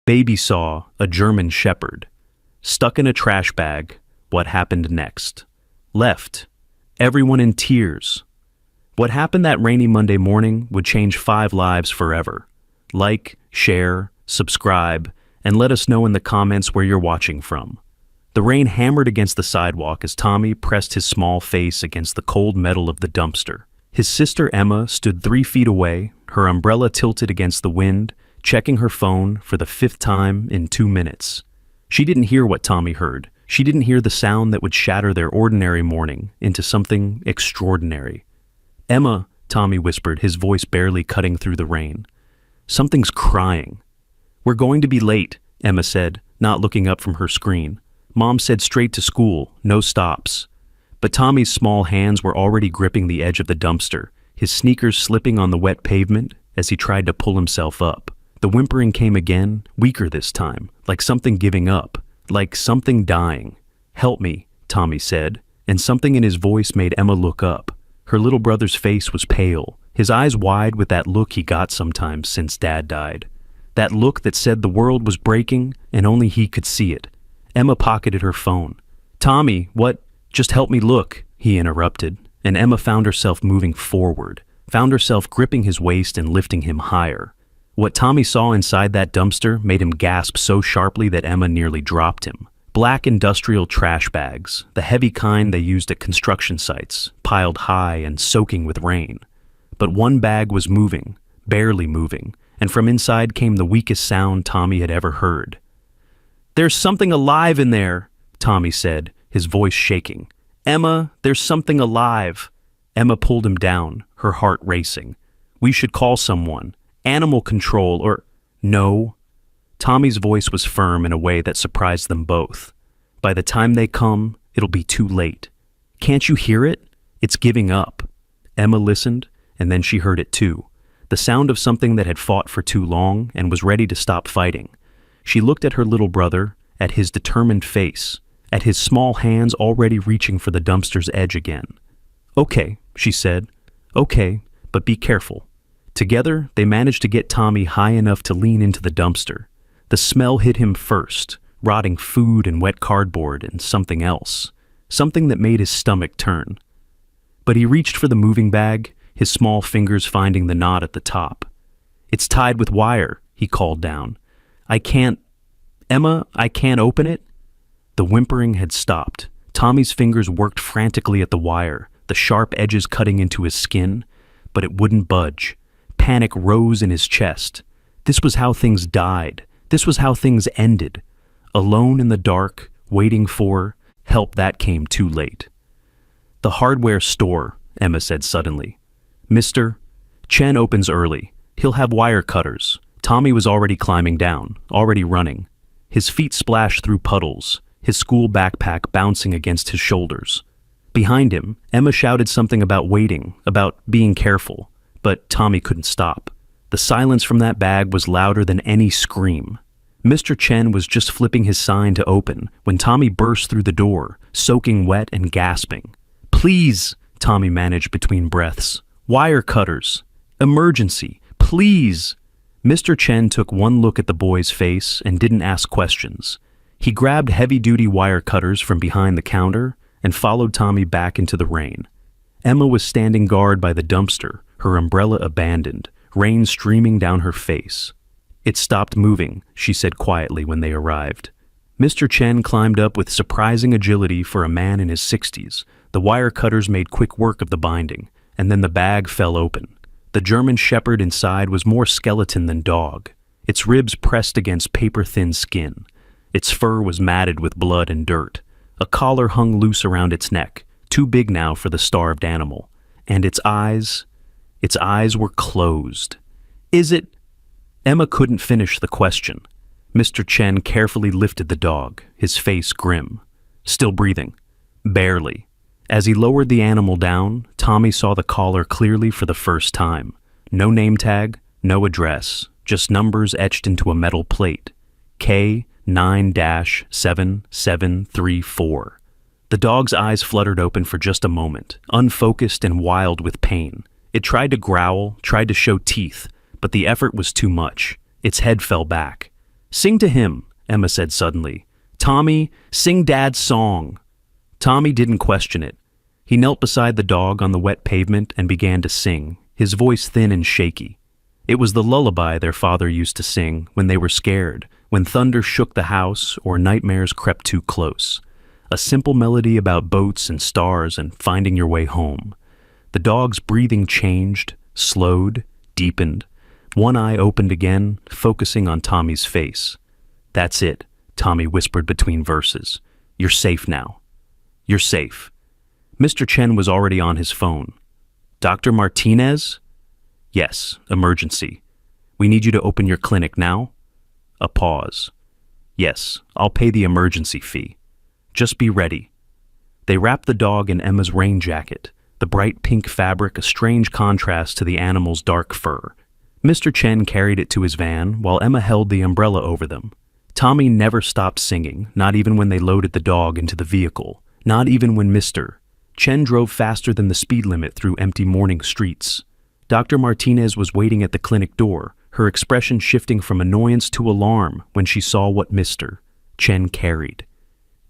Baby saw a German shepherd. Stuck in a trash bag. What happened next? Left. Everyone in tears. What happened that rainy Monday morning would change 5 lives forever. Like, share, subscribe, and let us know in the comments where you're watching from. The rain hammered against the sidewalk as Tommy pressed his small face against the cold metal of the dumpster. His sister Emma stood 3 feet away, her umbrella tilted against the wind, checking her phone for the 5th time in 2 minutes. She didn't hear what Tommy heard. She didn't hear the sound that would shatter their ordinary morning into something extraordinary. "Emma," Tommy whispered, his voice barely cutting through the rain. "Something's crying." "We're going to be late," Emma said, not looking up from her screen. "Mom said straight to school, no stops." But Tommy's small hands were already gripping the edge of the dumpster, his sneakers slipping on the wet pavement as he tried to pull himself up. The whimpering came again, weaker this time, like something giving up, like something dying. "Help me," Tommy said, and something in his voice made Emma look up. Her little brother's face was pale, his eyes wide with that look he got sometimes since Dad died. That look that said the world was breaking and only he could see it. Emma pocketed her phone. "Tommy, what? Just help me look," he interrupted, and Emma found herself moving forward, found herself gripping his waist and lifting him higher. What Tommy saw inside that dumpster made him gasp so sharply that Emma nearly dropped him. Black industrial trash bags, the heavy kind they used at construction sites, piled high and soaking with rain. But one bag was moving, barely moving, and from inside came the weakest sound Tommy had ever heard. "There's something alive in there," Tommy said, his voice shaking. "Emma, there's something alive." Emma pulled him down, her heart racing. "We should call someone. Animal control or—" "No." Tommy's voice was firm in a way that surprised them both. "By the time they come, it'll be too late. Can't you hear it? It's giving up." Emma listened, and then she heard it too. The sound of something that had fought for too long and was ready to stop fighting. She looked at her little brother, at his determined face, at his small hands already reaching for the dumpster's edge again. "Okay," she said. "Okay, but be careful." Together, they managed to get Tommy high enough to lean into the dumpster. The smell hit him first, rotting food and wet cardboard and something else, something that made his stomach turn. But he reached for the moving bag, his small fingers finding the knot at the top. "It's tied with wire," he called down. Emma, I can't open it." The whimpering had stopped. Tommy's fingers worked frantically at the wire, the sharp edges cutting into his skin, but it wouldn't budge. Panic rose in his chest. This was how things died. This was how things ended. Alone in the dark, waiting for help that came too late. "The hardware store," Emma said suddenly. "Mr. Chen opens early. He'll have wire cutters." Tommy was already climbing down, already running. His feet splashed through puddles, his school backpack bouncing against his shoulders. Behind him, Emma shouted something about waiting, about being careful, but Tommy couldn't stop. The silence from that bag was louder than any scream. Mr. Chen was just flipping his sign to open when Tommy burst through the door, soaking wet and gasping. "Please," Tommy managed between breaths. "Wire cutters. Emergency. Please." Mr. Chen took one look at the boy's face and didn't ask questions. He grabbed heavy-duty wire cutters from behind the counter and followed Tommy back into the rain. Emma was standing guard by the dumpster, her umbrella abandoned, rain streaming down her face. "It stopped moving," she said quietly when they arrived. Mr. Chen climbed up with surprising agility for a man in his 60s. The wire cutters made quick work of the binding, and then the bag fell open. The German shepherd inside was more skeleton than dog, its ribs pressed against paper-thin skin. Its fur was matted with blood and dirt. A collar hung loose around its neck, too big now for the starved animal. And its eyes were closed. "Is it—" Emma couldn't finish the question. Mr. Chen carefully lifted the dog, his face grim. Still breathing. Barely. As he lowered the animal down, Tommy saw the collar clearly for the first time. No name tag, no address, just numbers etched into a metal plate. K9-7734. The dog's eyes fluttered open for just a moment, unfocused and wild with pain. It tried to growl, tried to show teeth, but the effort was too much. Its head fell back. Sing to him, Emma said suddenly. Tommy, sing Dad's song. Tommy didn't question it. He knelt beside the dog on the wet pavement and began to sing, his voice thin and shaky. It was the lullaby their father used to sing when they were scared, when thunder shook the house or nightmares crept too close. A simple melody about boats and stars and finding your way home. The dog's breathing changed, slowed, deepened. One eye opened again, focusing on Tommy's face. That's it, Tommy whispered between verses. You're safe now. You're safe. Mr. Chen was already on his phone. Dr. Martinez? Yes, emergency. We need you to open your clinic now. A pause. Yes, I'll pay the emergency fee. Just be ready. They wrapped the dog in Emma's rain jacket, the bright pink fabric a strange contrast to the animal's dark fur. Mr. Chen carried it to his van while Emma held the umbrella over them. Tommy never stopped singing, not even when they loaded the dog into the vehicle, not even when Mr. Chen drove faster than the speed limit through empty morning streets. Dr. Martinez was waiting at the clinic door, her expression shifting from annoyance to alarm when she saw what Mr. Chen carried.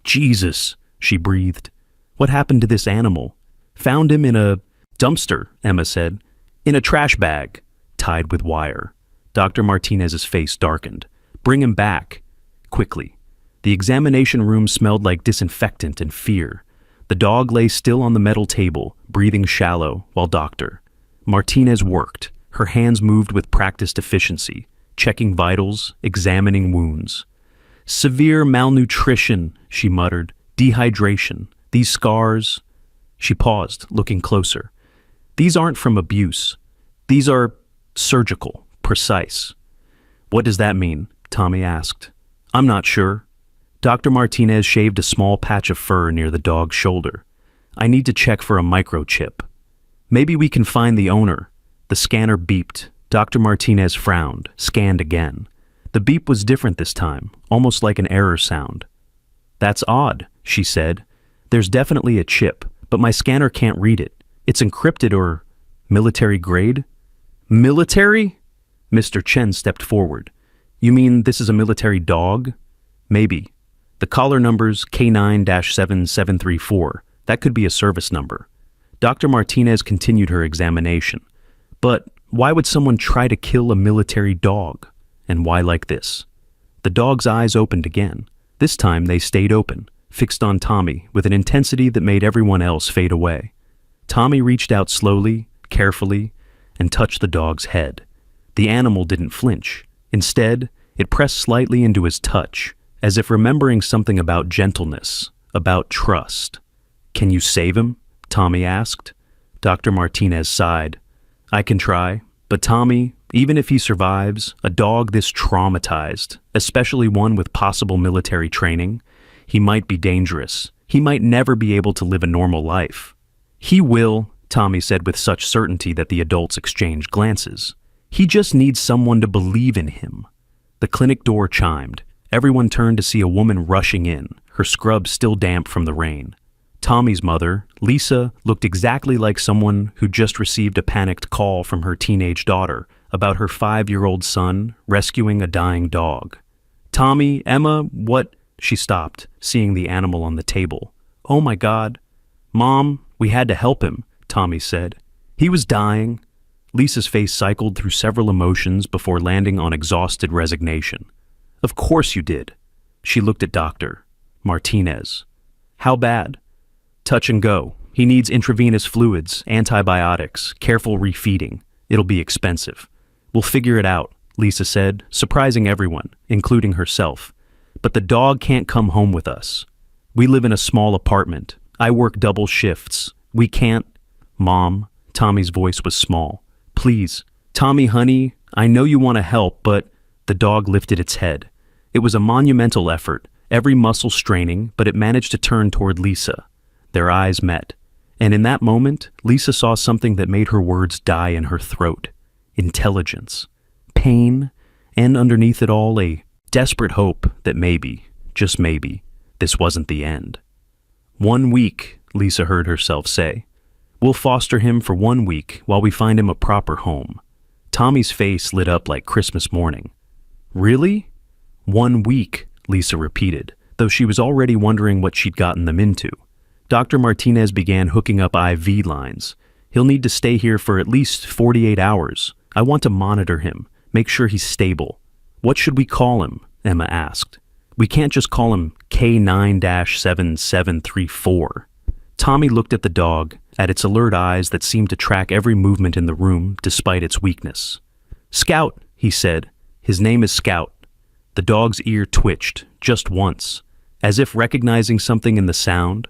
Jesus, she breathed. What happened to this animal? Found him in a dumpster, Emma said. In a trash bag, tied with wire. Dr. Martinez's face darkened. Bring him back. Quickly. The examination room smelled like disinfectant and fear. The dog lay still on the metal table, breathing shallow, while Dr. Martinez worked. Her hands moved with practiced efficiency, checking vitals, examining wounds. Severe malnutrition, she muttered. Dehydration. These scars. She paused, looking closer. These aren't from abuse. These are surgical, precise. What does that mean? Tommy asked. I'm not sure. Dr. Martinez shaved a small patch of fur near the dog's shoulder. I need to check for a microchip. Maybe we can find the owner. The scanner beeped. Dr. Martinez frowned, scanned again. The beep was different this time, almost like an error sound. That's odd, she said. There's definitely a chip, but my scanner can't read it. It's encrypted or military grade? Military? Mr. Chen stepped forward. You mean this is a military dog? Maybe. The collar number's K9-7734. That could be a service number. Dr. Martinez continued her examination. But why would someone try to kill a military dog? And why like this? The dog's eyes opened again. This time they stayed open, fixed on Tommy with an intensity that made everyone else fade away. Tommy reached out slowly, carefully, and touched the dog's head. The animal didn't flinch. Instead, it pressed slightly into his touch, as if remembering something about gentleness, about trust. Can you save him? Tommy asked. Dr. Martinez sighed. I can try, but Tommy, even if he survives, a dog this traumatized, especially one with possible military training, he might be dangerous. He might never be able to live a normal life. He will, Tommy said with such certainty that the adults exchanged glances. He just needs someone to believe in him. The clinic door chimed. Everyone turned to see a woman rushing in, her scrub still damp from the rain. Tommy's mother, Lisa, looked exactly like someone who just received a panicked call from her teenage daughter about her 5-year-old son rescuing a dying dog. Tommy, Emma, what? She stopped, seeing the animal on the table. Oh my God. Mom, we had to help him, Tommy said. He was dying. Lisa's face cycled through several emotions before landing on exhausted resignation. Of course you did. She looked at Dr. Martinez. How bad? Touch and go. He needs intravenous fluids, antibiotics, careful refeeding. It'll be expensive. We'll figure it out, Lisa said, surprising everyone, including herself. But the dog can't come home with us. We live in a small apartment. I work double shifts. We can't. Mom, Tommy's voice was small. Please, Tommy, honey, I know you want to help, but the dog lifted its head. It was a monumental effort, every muscle straining, but it managed to turn toward Lisa. Their eyes met, and in that moment, Lisa saw something that made her words die in her throat. Intelligence, pain, and underneath it all, a desperate hope that maybe, just maybe, this wasn't the end. 1 week, Lisa heard herself say. We'll foster him for 1 week while we find him a proper home. Tommy's face lit up like Christmas morning. Really? 1 week, Lisa repeated, though she was already wondering what she'd gotten them into. Dr. Martinez began hooking up IV lines. He'll need to stay here for at least 48 hours. I want to monitor him, make sure he's stable. What should we call him? Emma asked. We can't just call him K9-7734. Tommy looked at the dog, at its alert eyes that seemed to track every movement in the room despite its weakness. Scout, he said. His name is Scout. The dog's ear twitched, just once, as if recognizing something in the sound.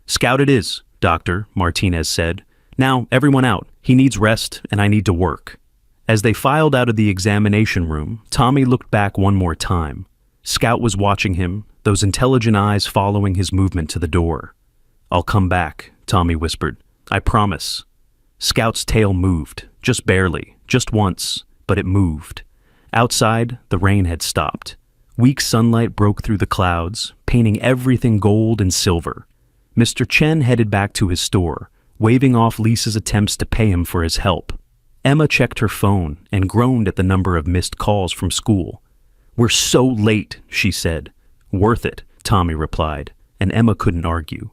Scout it is, Doctor, Martinez said. Now, everyone out. He needs rest, and I need to work. As they filed out of the examination room, Tommy looked back one more time. Scout was watching him, those intelligent eyes following his movement to the door. I'll come back, Tommy whispered. I promise. Scout's tail moved, just barely, just once, but it moved. Outside, the rain had stopped. Weak sunlight broke through the clouds, painting everything gold and silver. Mr. Chen headed back to his store, waving off Lisa's attempts to pay him for his help. Emma checked her phone and groaned at the number of missed calls from school. We're so late, she said. Worth it, Tommy replied, and Emma couldn't argue.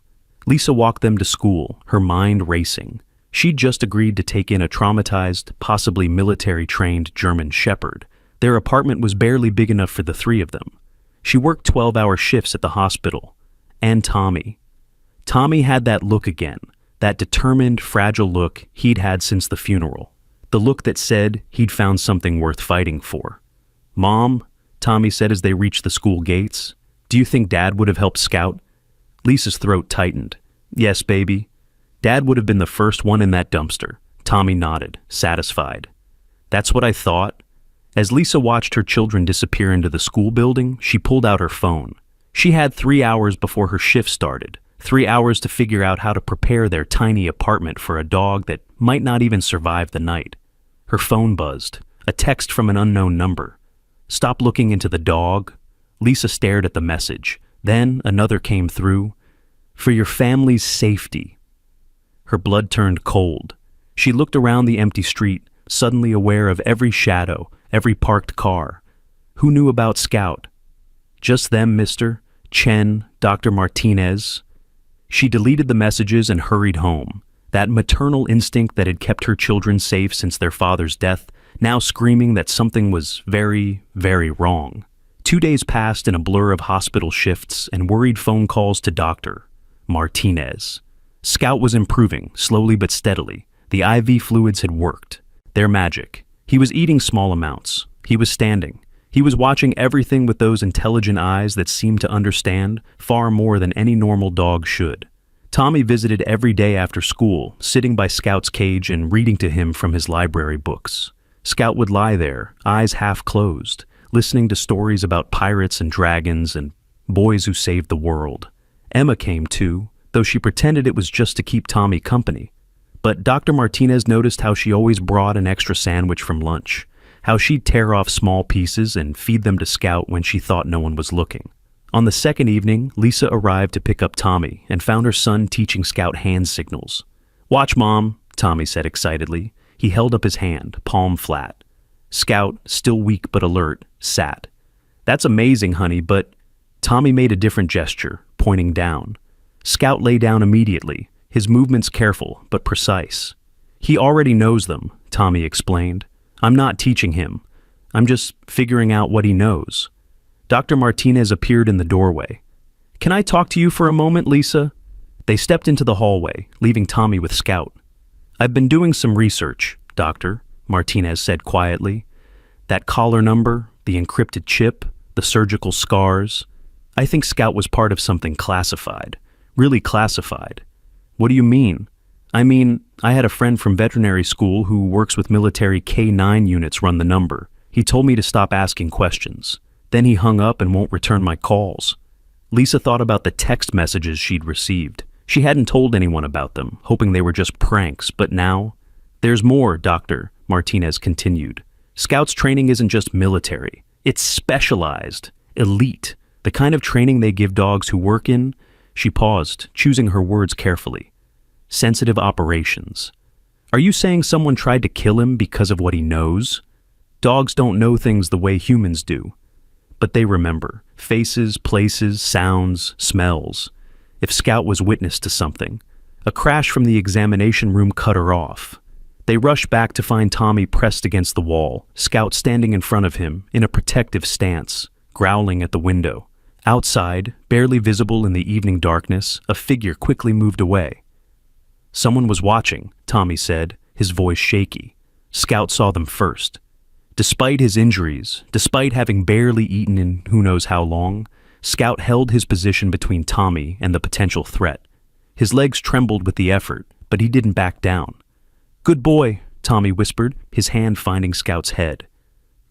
Lisa walked them to school, her mind racing. She'd just agreed to take in a traumatized, possibly military-trained German shepherd. Their apartment was barely big enough for the three of them. She worked 12-hour shifts at the hospital. And Tommy. Tommy had that look again, that determined, fragile look he'd had since the funeral. The look that said he'd found something worth fighting for. Mom, Tommy said as they reached the school gates, do you think Dad would have helped Scout? Lisa's throat tightened. Yes, baby. Dad would have been the first one in that dumpster. Tommy nodded, satisfied. That's what I thought. As Lisa watched her children disappear into the school building, she pulled out her phone. She had 3 hours before her shift started, 3 hours to figure out how to prepare their tiny apartment for a dog that might not even survive the night. Her phone buzzed, a text from an unknown number. Stop looking into the dog. Lisa stared at the message. Then another came through. For your family's safety. Her blood turned cold. She looked around the empty street, suddenly aware of every shadow, every parked car. Who knew about Scout? Just them, mister. Chen, Dr. Martinez. She deleted the messages and hurried home. That maternal instinct that had kept her children safe since their father's death, now screaming that something was very, very wrong. 2 days passed in a blur of hospital shifts and worried phone calls to Dr. Martinez. Scout was improving, slowly but steadily. The IV fluids had worked. Their magic. He was eating small amounts. He was standing. He was watching everything with those intelligent eyes that seemed to understand far more than any normal dog should. Tommy visited every day after school, sitting by Scout's cage and reading to him from his library books. Scout would lie there, eyes half closed, listening to stories about pirates and dragons and boys who saved the world. Emma came too, though she pretended it was just to keep Tommy company. But Dr. Martinez noticed how she always brought an extra sandwich from lunch, how she'd tear off small pieces and feed them to Scout when she thought no one was looking. On the second evening, Lisa arrived to pick up Tommy and found her son teaching Scout hand signals. Watch, Mom, Tommy said excitedly. He held up his hand, palm flat. Scout, still weak but alert, sat. That's amazing, honey, but... Tommy made a different gesture, pointing down. Scout lay down immediately, his movements careful but precise. He already knows them, Tommy explained. I'm not teaching him. I'm just figuring out what he knows. Dr. Martinez appeared in the doorway. Can I talk to you for a moment, Lisa? They stepped into the hallway, leaving Tommy with Scout. I've been doing some research, Doctor, Martinez said quietly. That collar number, the encrypted chip, the surgical scars. I think Scout was part of something classified, really classified. What do you mean? I mean, I had a friend from veterinary school who works with military K9 units run the number. He told me to stop asking questions. Then he hung up and won't return my calls. Lisa thought about the text messages she'd received. She hadn't told anyone about them, hoping they were just pranks, but now... There's more, Doctor, Martinez continued. Scout's training isn't just military. It's specialized, elite, the kind of training they give dogs who work in... She paused, choosing her words carefully. Sensitive operations. Are you saying someone tried to kill him because of what he knows? Dogs don't know things the way humans do. but they remember. Faces, places, sounds, smells. If Scout was witness to something, a crash from the examination room cut her off. They rushed back to find Tommy pressed against the wall, Scout standing in front of him in a protective stance, growling at the window. Outside, barely visible in the evening darkness, a figure quickly moved away. Someone was watching, Tommy said, his voice shaky. Scout saw them first. Despite his injuries, despite having barely eaten in who knows how long, Scout held his position between Tommy and the potential threat. His legs trembled with the effort, but he didn't back down. "Good boy," Tommy whispered, his hand finding Scout's head.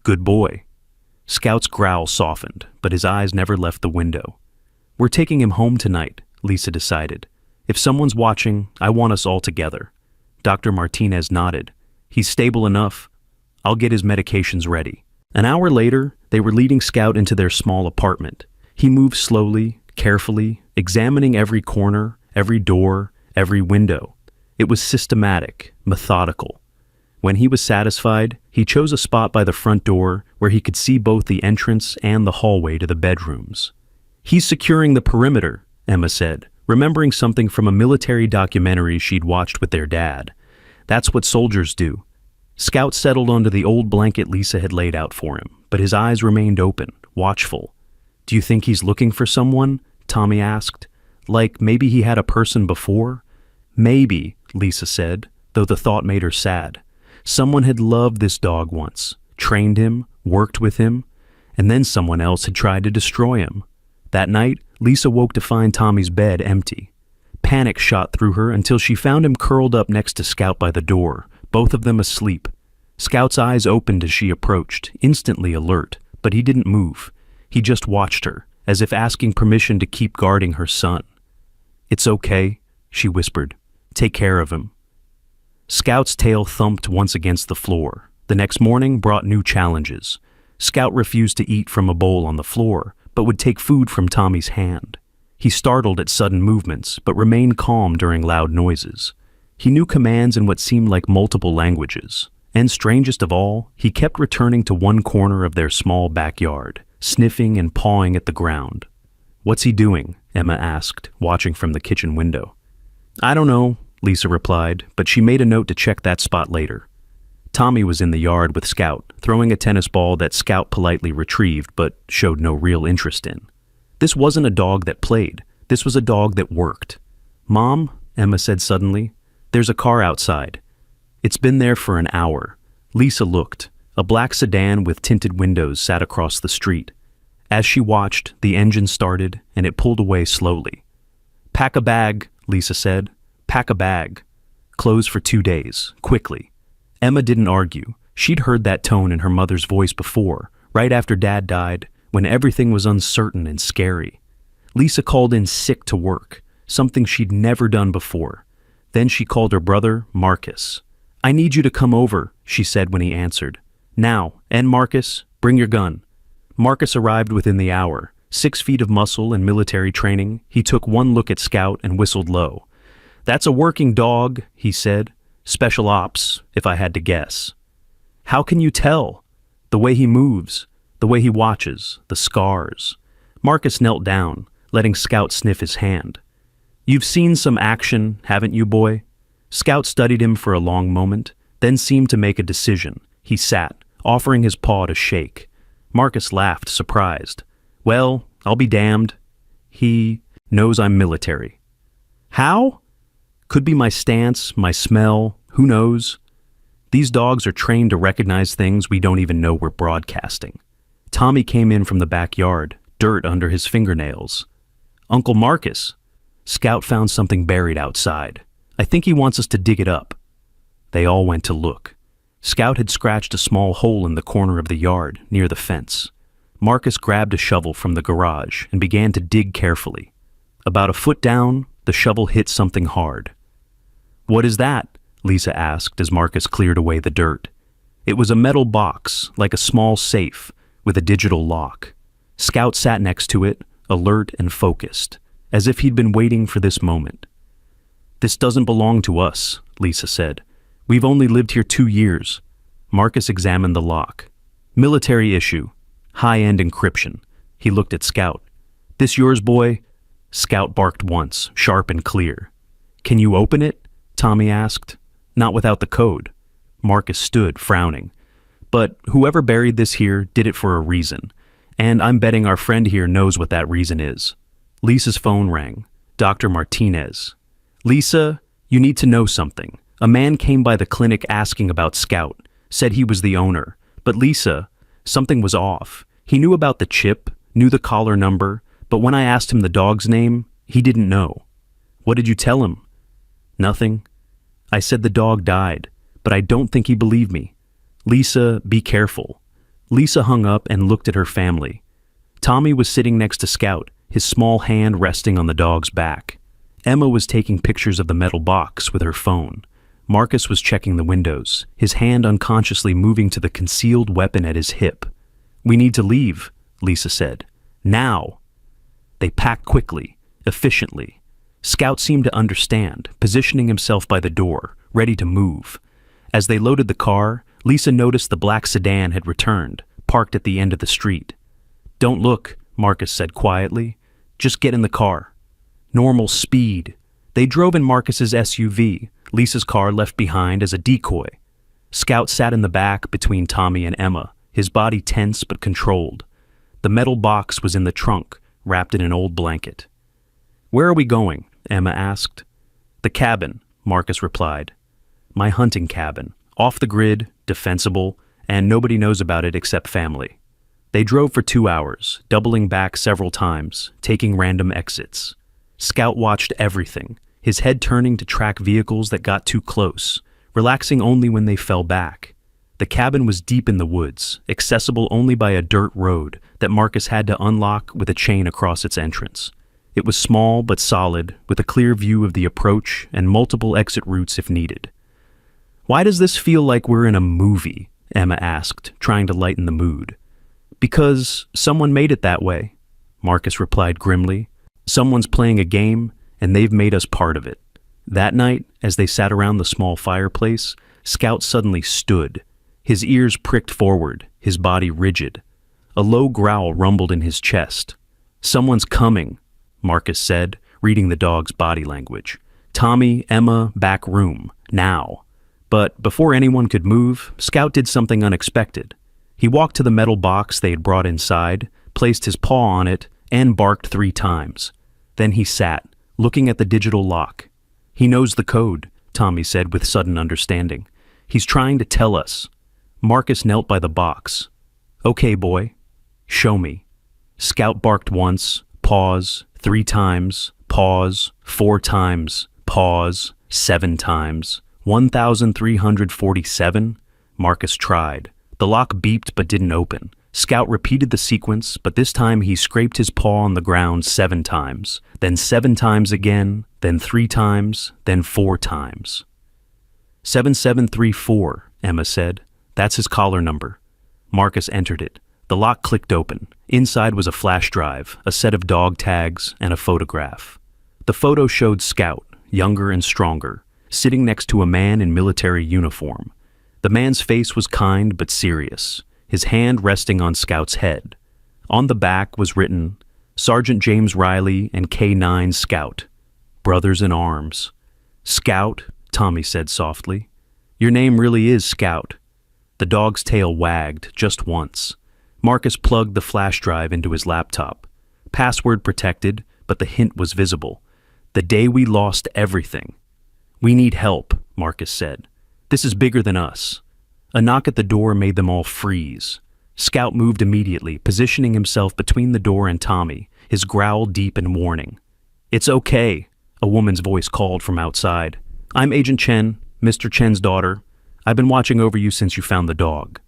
"Good boy." Scout's growl softened, but his eyes never left the window. "We're taking him home tonight," Lisa decided. "If someone's watching, I want us all together." Dr. Martinez nodded. "He's stable enough. I'll get his medications ready." An hour later, they were leading Scout into their small apartment. He moved slowly, carefully, examining every corner, every door, every window. It was systematic, methodical. When he was satisfied, he chose a spot by the front door where he could see both the entrance and the hallway to the bedrooms. "He's securing the perimeter," Emma said, remembering something from a military documentary she'd watched with their dad. "That's what soldiers do." Scout settled onto the old blanket Lisa had laid out for him, but his eyes remained open, watchful. "Do you think he's looking for someone?" Tommy asked. "Like maybe he had a person before?" "Maybe," Lisa said, though the thought made her sad. Someone had loved this dog once, trained him, worked with him, and then someone else had tried to destroy him. That night, Lisa woke to find Tommy's bed empty. Panic shot through her until she found him curled up next to Scout by the door, both of them asleep. Scout's eyes opened as she approached, instantly alert, but he didn't move. He just watched her, as if asking permission to keep guarding her son. "It's okay," she whispered. "Take care of him." Scout's tail thumped once against the floor. The next morning brought new challenges. Scout refused to eat from a bowl on the floor, but would take food from Tommy's hand. He startled at sudden movements, but remained calm during loud noises. He knew commands in what seemed like multiple languages. And strangest of all, he kept returning to one corner of their small backyard, sniffing and pawing at the ground. "What's he doing?" Emma asked, watching from the kitchen window. "I don't know," Lisa replied, but she made a note to check that spot later. Tommy was in the yard with Scout, throwing a tennis ball that Scout politely retrieved but showed no real interest in. This wasn't a dog that played. This was a dog that worked. "Mom," Emma said suddenly, "there's a car outside." "It's been there for an hour." Lisa looked. A black sedan with tinted windows sat across the street. As she watched, the engine started, and it pulled away slowly. "Pack a bag," Lisa said. "Pack a bag. Close for 2 days, quickly." Emma didn't argue. She'd heard that tone in her mother's voice before, right after Dad died, when everything was uncertain and scary. Lisa called in sick to work, something she'd never done before. Then she called her brother, Marcus. "I need you to come over," she said when he answered. "Now, and Marcus, bring your gun." Marcus arrived within the hour. 6 feet of muscle and military training, he took one look at Scout and whistled low. "That's a working dog," he said. "Special ops, if I had to guess." "How can you tell?" "The way he moves, the way he watches, the scars." Marcus knelt down, letting Scout sniff his hand. "You've seen some action, haven't you, boy?" Scout studied him for a long moment, then seemed to make a decision. He sat, offering his paw to shake. Marcus laughed, surprised. "Well, I'll be damned. He knows I'm military." "How?" "Could be my stance, my smell, who knows?" These dogs are trained to recognize things we don't even know we're broadcasting. Tommy came in from the backyard, dirt under his fingernails. "Uncle Marcus." Scout found something buried outside. "I think he wants us to dig it up." They all went to look. Scout had scratched a small hole in the corner of the yard, near the fence. Marcus grabbed a shovel from the garage and began to dig carefully. About a foot down, the shovel hit something hard. "What is that?" Lisa asked as Marcus cleared away the dirt. It was a metal box, like a small safe, with a digital lock. Scout sat next to it, alert and focused, as if he'd been waiting for this moment. "This doesn't belong to us," Lisa said. "We've only lived here 2 years." Marcus examined the lock. "Military issue. high-end encryption. He looked at Scout. "This yours, boy?" Scout barked once, sharp and clear. "Can you open it?" Tommy asked. "Not without the code." Marcus stood, frowning. "But whoever buried this here did it for a reason, and I'm betting our friend here knows what that reason is." Lisa's phone rang. Dr. Martinez. "Lisa, you need to know something. A man came by the clinic asking about Scout, said he was the owner. But Lisa, something was off. He knew about the chip, knew the collar number, but when I asked him the dog's name, he didn't know." "What did you tell him?" "Nothing. I said the dog died, but I don't think he believed me. Lisa, be careful." Lisa hung up and looked at her family. Tommy was sitting next to Scout, his small hand resting on the dog's back. Emma was taking pictures of the metal box with her phone. Marcus was checking the windows, his hand unconsciously moving to the concealed weapon at his hip. "We need to leave," Lisa said. "Now." They packed quickly, efficiently. Scout seemed to understand, positioning himself by the door, ready to move. As they loaded the car, Lisa noticed the black sedan had returned, parked at the end of the street. "Don't look," Marcus said quietly. "Just get in the car." Normal speed. They drove in Marcus's SUV, Lisa's car left behind as a decoy. Scout sat in the back between Tommy and Emma, his body tense but controlled. The metal box was in the trunk, wrapped in an old blanket. "Where are we going?" Emma asked. "The cabin," Marcus replied. "My hunting cabin. Off the grid, defensible, and nobody knows about it except family." They drove for 2 hours, doubling back several times, taking random exits. Scout watched everything, his head turning to track vehicles that got too close, relaxing only when they fell back. The cabin was deep in the woods, accessible only by a dirt road that Marcus had to unlock with a chain across its entrance. It was small but solid, with a clear view of the approach and multiple exit routes if needed. "Why does this feel like we're in a movie?" Emma asked, trying to lighten the mood. "Because someone made it that way," Marcus replied grimly. "Someone's playing a game, and they've made us part of it." That night, as they sat around the small fireplace, Scout suddenly stood. His ears pricked forward, his body rigid. A low growl rumbled in his chest. "Someone's coming," Marcus said, reading the dog's body language. "Tommy, Emma, back room, now." But before anyone could move, Scout did something unexpected. He walked to the metal box they had brought inside, placed his paw on it, and barked 3 times. Then he sat, looking at the digital lock. "He knows the code," Tommy said with sudden understanding. "He's trying to tell us." Marcus knelt by the box. "Okay, boy. Show me." Scout barked once, pause, 3 times, pause, 4 times, pause, 7 times. 1,347? Marcus tried. The lock beeped but didn't open. Scout repeated the sequence, but this time he scraped his paw on the ground 7 times, then 7 times again, then 3 times, then 4 times. 7734, Emma said. "That's his collar number." Marcus entered it. The lock clicked open. Inside was a flash drive, a set of dog tags, and a photograph. The photo showed Scout, younger and stronger, sitting next to a man in military uniform. The man's face was kind but serious, his hand resting on Scout's head. On the back was written, "Sergeant James Riley and K9 Scout, brothers in arms." "Scout," Tommy said softly. "Your name really is Scout." The dog's tail wagged just once. Marcus plugged the flash drive into his laptop. Password protected, but the hint was visible. "The day we lost everything." "We need help," Marcus said. "This is bigger than us." A knock at the door made them all freeze. Scout moved immediately, positioning himself between the door and Tommy, his growl deep in warning. "It's okay," a woman's voice called from outside. "I'm Agent Chen, Mr. Chen's daughter. I've been watching over you since you found the dog."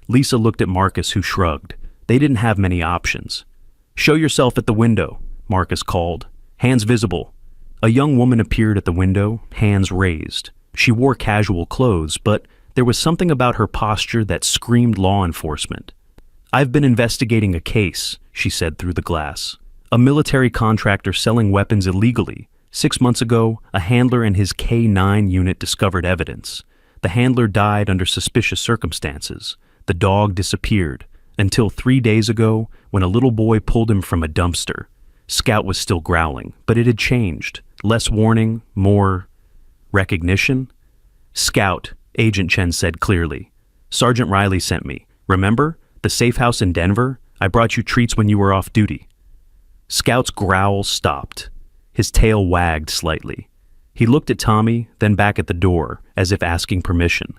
Lisa looked at Marcus, who shrugged. They didn't have many options. "Show yourself at the window," Marcus called. "Hands visible." A young woman appeared at the window, hands raised. She wore casual clothes, but there was something about her posture that screamed law enforcement. "I've been investigating a case," she said through the glass. "A military contractor selling weapons illegally. 6 months ago, a handler and his K9 unit discovered evidence. The handler died under suspicious circumstances. The dog disappeared. until 3 days ago when a little boy pulled him from a dumpster. Scout was still growling, but it had changed. Less warning, more recognition. "Scout," Agent Chen said clearly. "Sergeant Riley sent me. Remember? The safe house in Denver? I brought you treats when you were off duty." Scout's growl stopped. His tail wagged slightly. He looked at Tommy, then back at the door, as if asking permission.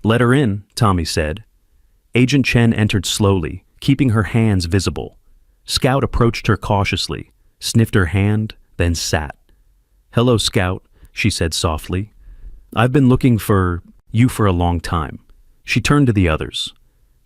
"Let her in," Tommy said. Agent Chen entered slowly, keeping her hands visible. Scout approached her cautiously, sniffed her hand, then sat. "Hello, Scout," she said softly. "I've been looking for you for a long time." She turned to the others.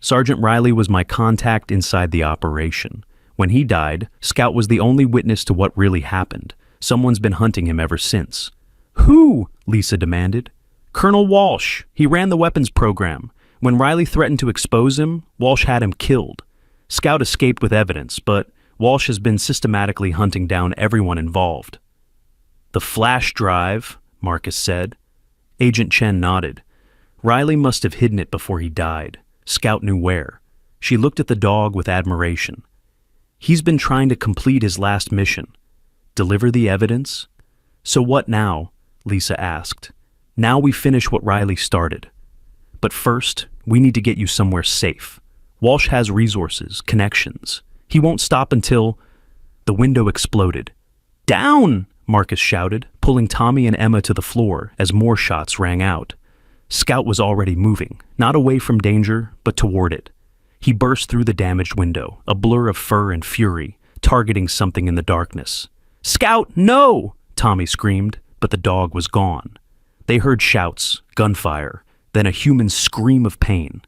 "Sergeant Riley was my contact inside the operation. When he died, Scout was the only witness to what really happened. Someone's been hunting him ever since." "Who?" Lisa demanded. "Colonel Walsh. He ran the weapons program. When Riley threatened to expose him, Walsh had him killed. Scout escaped with evidence, but Walsh has been systematically hunting down everyone involved." "The flash drive," Marcus said. Agent Chen nodded. "Riley must have hidden it before he died. Scout knew where." She looked at the dog with admiration. "He's been trying to complete his last mission. Deliver the evidence?" "So what now?" Lisa asked. "Now we finish what Riley started. But first, we need to get you somewhere safe. Walsh has resources, connections. He won't stop until—" The window exploded. "Down!" Marcus shouted, pulling Tommy and Emma to the floor as more shots rang out. Scout was already moving, not away from danger, but toward it. He burst through the damaged window, a blur of fur and fury, targeting something in the darkness. "Scout, no!" Tommy screamed, but the dog was gone. They heard shouts, gunfire, then a human scream of pain,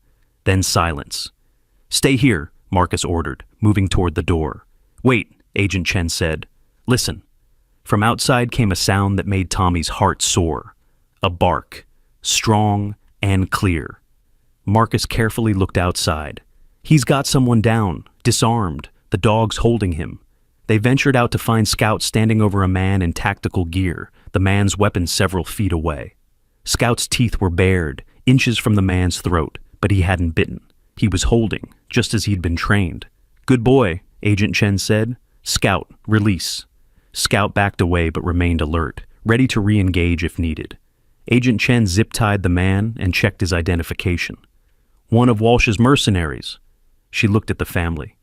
then silence. "Stay here," Marcus ordered, moving toward the door. "Wait," Agent Chen said. "Listen." From outside came a sound that made Tommy's heart soar. A bark, strong and clear. Marcus carefully looked outside. He's got someone down, disarmed, the dog's holding him. They ventured out to find Scout standing over a man in tactical gear, the man's weapon several feet away. Scout's teeth were bared, inches from the man's throat, but he hadn't bitten. He was holding, just as he'd been trained. "Good boy," Agent Chen said. "Scout, release." Scout backed away but remained alert, ready to re-engage if needed. Agent Chen zip-tied the man and checked his identification. "One of Walsh's mercenaries." She looked at the family.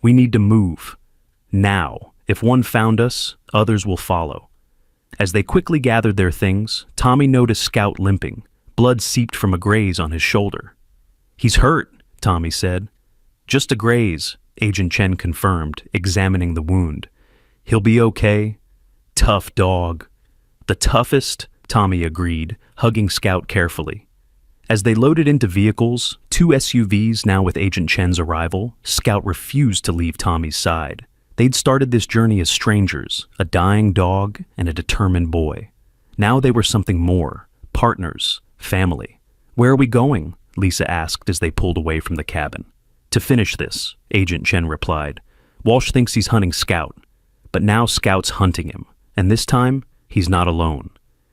"We need to move. Now. If one found us, others will follow." As they quickly gathered their things, Tommy noticed Scout limping. Blood seeped from a graze on his shoulder. "He's hurt," Tommy said. "Just a graze," Agent Chen confirmed, examining the wound. "He'll be okay." "Tough dog." "The toughest," Tommy agreed, hugging Scout carefully. As they loaded into vehicles, 2 SUVs now with Agent Chen's arrival, Scout refused to leave Tommy's side. They'd started this journey as strangers, a dying dog and a determined boy. Now they were something more, partners, family. "Where are we going?" Lisa asked as they pulled away from the cabin. "To finish this," Agent Chen replied. "Walsh thinks he's hunting Scout, but now Scout's hunting him, and this time, he's not alone."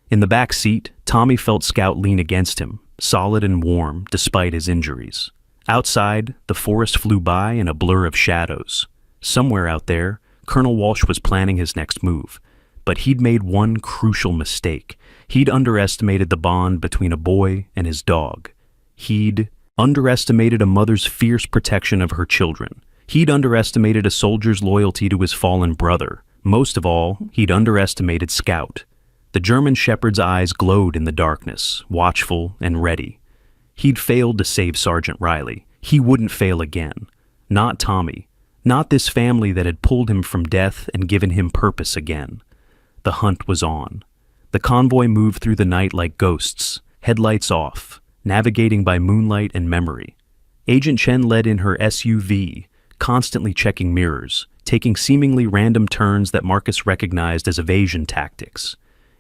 In the back seat, Tommy felt Scout lean against him, solid and warm despite his injuries. Outside, the forest flew by in a blur of shadows. Somewhere out there, Colonel Walsh was planning his next move, but he'd made one crucial mistake. He'd underestimated the bond between a boy and his dog. He'd underestimated a mother's fierce protection of her children. He'd underestimated a soldier's loyalty to his fallen brother. Most of all, he'd underestimated Scout. The German shepherd's eyes glowed in the darkness, watchful and ready. He'd failed to save Sergeant Riley. He wouldn't fail again. Not Tommy. Not this family that had pulled him from death and given him purpose again. The hunt was on. The convoy moved through the night like ghosts, headlights off, navigating by moonlight and memory. Agent Chen led in her SUV, constantly checking mirrors, taking seemingly random turns that Marcus recognized as evasion tactics.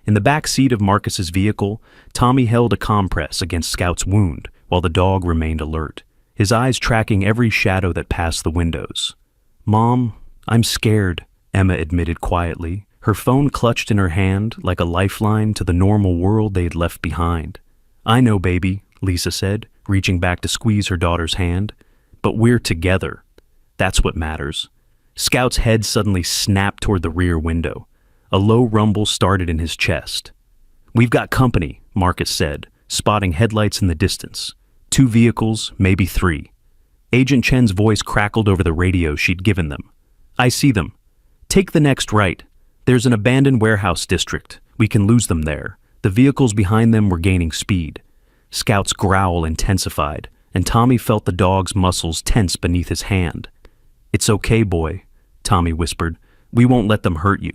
In the back seat of Marcus's vehicle, Tommy held a compress against Scout's wound, while the dog remained alert, his eyes tracking every shadow that passed the windows. "Mom, I'm scared," Emma admitted quietly, her phone clutched in her hand like a lifeline to the normal world they had left behind. "I know, baby," Lisa said, reaching back to squeeze her daughter's hand. but we're together. That's what matters. Scout's head suddenly snapped toward the rear window. A low rumble started in his chest. "We've got company," Marcus said, spotting headlights in the distance. 2 vehicles, maybe 3. Agent Chen's voice crackled over the radio she'd given them. "I see them. Take the next right. There's an abandoned warehouse district. We can lose them there." The vehicles behind them were gaining speed. Scout's growl intensified, and Tommy felt the dog's muscles tense beneath his hand. "It's okay, boy," Tommy whispered. "We won't let them hurt you."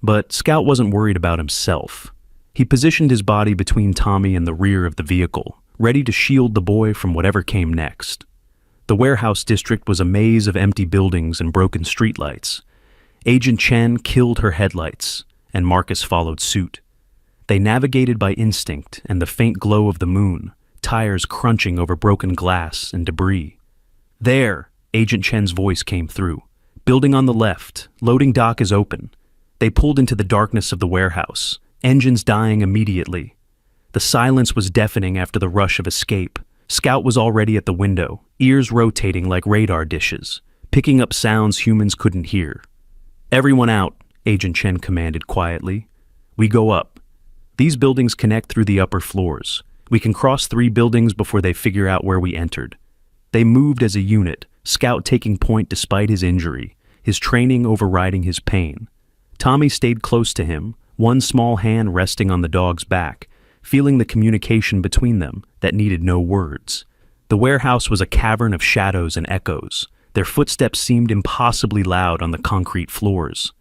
But Scout wasn't worried about himself. He positioned his body between Tommy and the rear of the vehicle, ready to shield the boy from whatever came next. The warehouse district was a maze of empty buildings and broken streetlights. Agent Chen killed her headlights, and Marcus followed suit. They navigated by instinct and the faint glow of the moon, tires crunching over broken glass and debris. "There!" Agent Chen's voice came through. "Building on the left. Loading dock is open." They pulled into the darkness of the warehouse, engines dying immediately. The silence was deafening after the rush of escape. Scout was already at the window, ears rotating like radar dishes, picking up sounds humans couldn't hear. "Everyone out," Agent Chen commanded quietly. "We go up. These buildings connect through the upper floors. We can cross 3 buildings before they figure out where we entered." They moved as a unit, Scout taking point despite his injury, his training overriding his pain. Tommy stayed close to him, one small hand resting on the dog's back, feeling the communication between them that needed no words. The warehouse was a cavern of shadows and echoes. Their footsteps seemed impossibly loud on the concrete floors.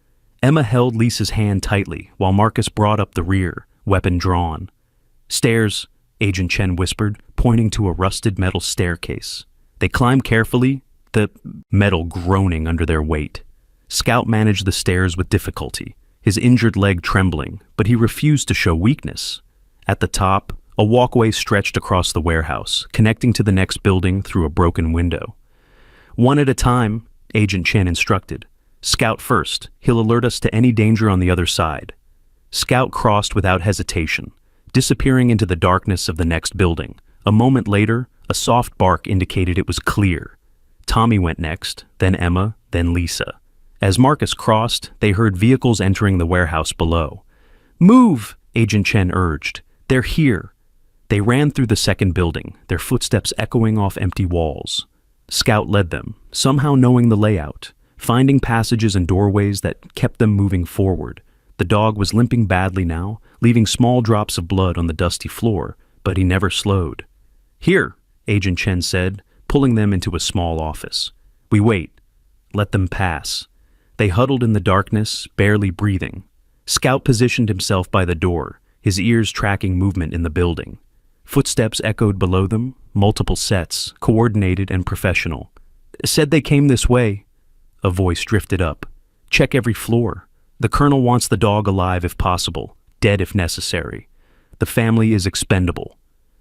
Emma held Lisa's hand tightly while Marcus brought up the rear, weapon drawn. "Stairs," Agent Chen whispered, pointing to a rusted metal staircase. They climbed carefully, the metal groaning under their weight. Scout managed the stairs with difficulty, his injured leg trembling, but he refused to show weakness. At the top, a walkway stretched across the warehouse, connecting to the next building through a broken window. "One at a time," Agent Chen instructed. "Scout first. He'll alert us to any danger on the other side." Scout crossed without hesitation, disappearing into the darkness of the next building. A moment later, a soft bark indicated it was clear. Tommy went next, then Emma, then Lisa. As Marcus crossed, they heard vehicles entering the warehouse below. "Move!" Agent Chen urged. "They're here." They ran through the second building, their footsteps echoing off empty walls. Scout led them, somehow knowing the layout, finding passages and doorways that kept them moving forward. The dog was limping badly now, leaving small drops of blood on the dusty floor, but he never slowed. "Here," Agent Chen said, pulling them into a small office. "We wait. Let them pass." They huddled in the darkness, barely breathing. Scout positioned himself by the door, his ears tracking movement in the building. Footsteps echoed below them, multiple sets, coordinated and professional. "Said they came this way." A voice drifted up. "Check every floor. The colonel wants the dog alive if possible, dead if necessary. The family is expendable."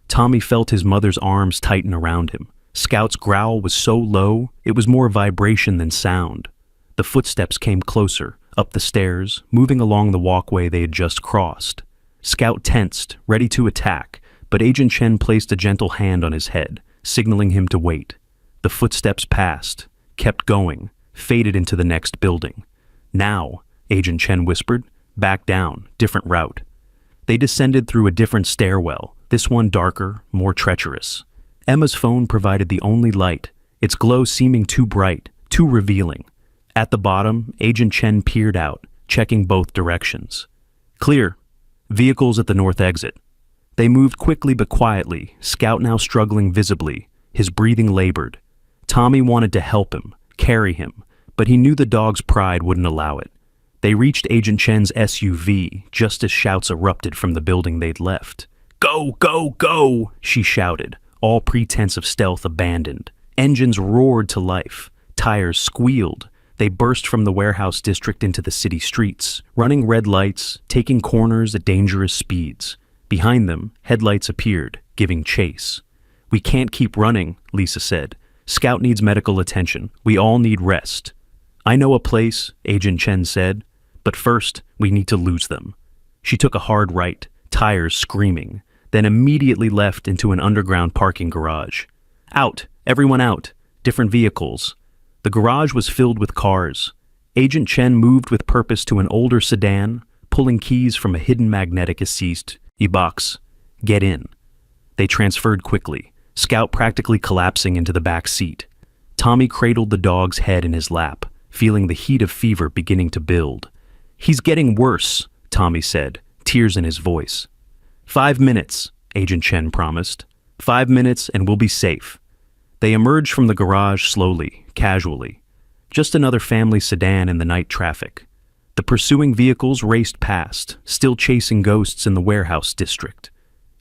Tommy felt his mother's arms tighten around him. Scout's growl was so low, it was more vibration than sound. The footsteps came closer, up the stairs, moving along the walkway they had just crossed. Scout tensed, ready to attack, but Agent Chen placed a gentle hand on his head, signaling him to wait. The footsteps passed, kept going, faded into the next building. "Now," Agent Chen whispered, "back down, different route." They descended through a different stairwell, this one darker, more treacherous. Emma's phone provided the only light, its glow seeming too bright, too revealing. At the bottom, Agent Chen peered out, checking both directions. "Clear. Vehicles at the north exit." They moved quickly but quietly, Scout now struggling visibly, his breathing labored. Tommy wanted to help him, carry him, but he knew the dog's pride wouldn't allow it. They reached Agent Chen's SUV just as shouts erupted from the building they'd left. "Go, go, go!" she shouted, all pretense of stealth abandoned. Engines roared to life. Tires squealed. They burst from the warehouse district into the city streets, running red lights, taking corners at dangerous speeds. Behind them, headlights appeared, giving chase. "We can't keep running," Lisa said. "Scout needs medical attention. We all need rest." "I know a place," Agent Chen said, "but first, we need to lose them." She took a hard right, tires screaming, then immediately left into an underground parking garage. "Out! Everyone out! different vehicles. The garage was filled with cars. Agent Chen moved with purpose to an older sedan, pulling keys from a hidden magnetic assist. "E-box, get in." They transferred quickly, Scout practically collapsing into the back seat. Tommy cradled the dog's head in his lap, feeling the heat of fever beginning to build. "He's getting worse," Tommy said, tears in his voice. 5 minutes, Agent Chen promised. 5 minutes and we'll be safe. They emerged from the garage slowly, casually. Just another family sedan in the night traffic. The pursuing vehicles raced past, still chasing ghosts in the warehouse district.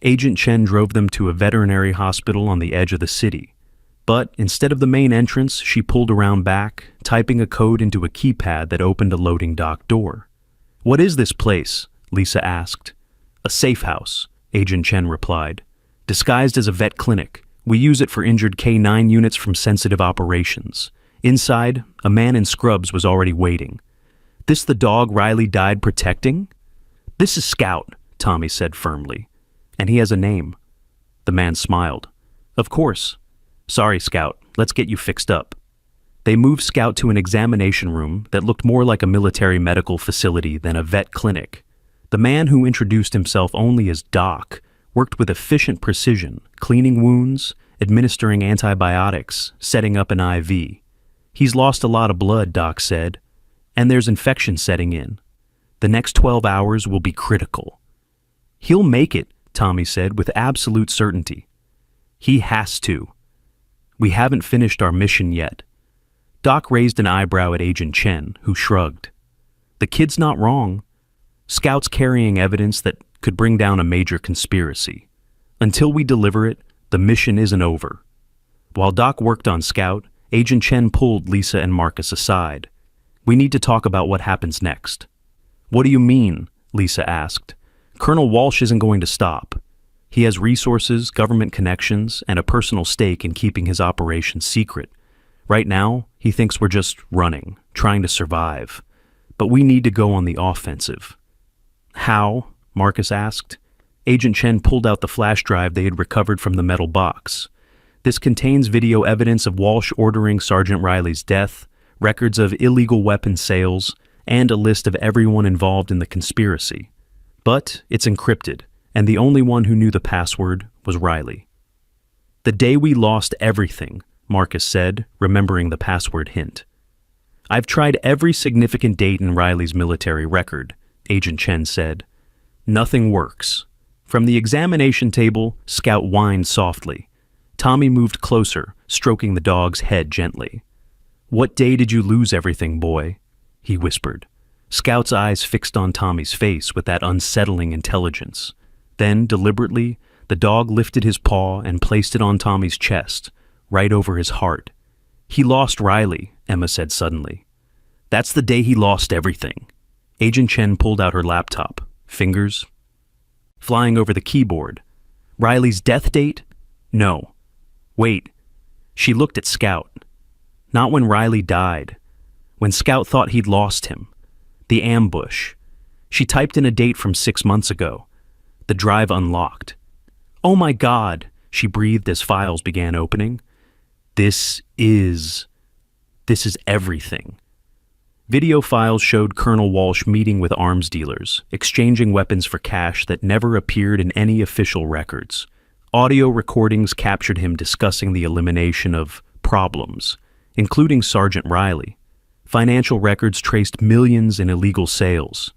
Agent Chen drove them to a veterinary hospital on the edge of the city. But instead of the main entrance, she pulled around back, typing a code into a keypad that opened a loading dock door. "What is this place?" Lisa asked. "A safe house," Agent Chen replied. "Disguised as a vet clinic. We use it for injured K9 units from sensitive operations." Inside, a man in scrubs was already waiting. "This the dog Riley died protecting?" "This is Scout," Tommy said firmly. "And he has a name." The man smiled. "Of course. Sorry, Scout. Let's get you fixed up." They moved Scout to an examination room that looked more like a military medical facility than a vet clinic. The man, who introduced himself only as Doc, worked with efficient precision, cleaning wounds, administering antibiotics, setting up an IV. "He's lost a lot of blood," Doc said, "and there's infection setting in. The next 12 hours will be critical." "He'll make it," Tommy said with absolute certainty. "He has to. We haven't finished our mission yet." Doc raised an eyebrow at Agent Chen, who shrugged. "The kid's not wrong. Scout's carrying evidence that could bring down a major conspiracy. Until we deliver it, the mission isn't over." While Doc worked on Scout, Agent Chen pulled Lisa and Marcus aside. "We need to talk about what happens next." "What do you mean?" Lisa asked. "Colonel Walsh isn't going to stop. He has resources, government connections, and a personal stake in keeping his operation secret. Right now, he thinks we're just running, trying to survive. But we need to go on the offensive." "How?" Marcus asked. Agent Chen pulled out the flash drive they had recovered from the metal box. "This contains video evidence of Walsh ordering Sergeant Riley's death, records of illegal weapon sales, and a list of everyone involved in the conspiracy. But it's encrypted, and the only one who knew the password was Riley." "The day we lost everything," Marcus said, remembering the password hint. "I've tried every significant date in Riley's military record," Agent Chen said. "Nothing works." From the examination table, Scout whined softly. Tommy moved closer, stroking the dog's head gently. "What day did you lose everything, boy?" he whispered. Scout's eyes fixed on Tommy's face with that unsettling intelligence. Then, deliberately, the dog lifted his paw and placed it on Tommy's chest, right over his heart. "He lost Riley," Emma said suddenly. "That's the day he lost everything." Agent Chen pulled out her laptop, fingers flying over the keyboard. "Riley's death date? No. Wait." She looked at Scout. "Not when Riley died. When Scout thought he'd lost him. The ambush." She typed in a date from 6 months ago. The drive unlocked. "Oh my God," she breathed as files began opening. This is everything." Video files showed Colonel Walsh meeting with arms dealers, exchanging weapons for cash that never appeared in any official records. Audio recordings captured him discussing the elimination of problems, including Sergeant Riley. Financial records traced millions in illegal sales.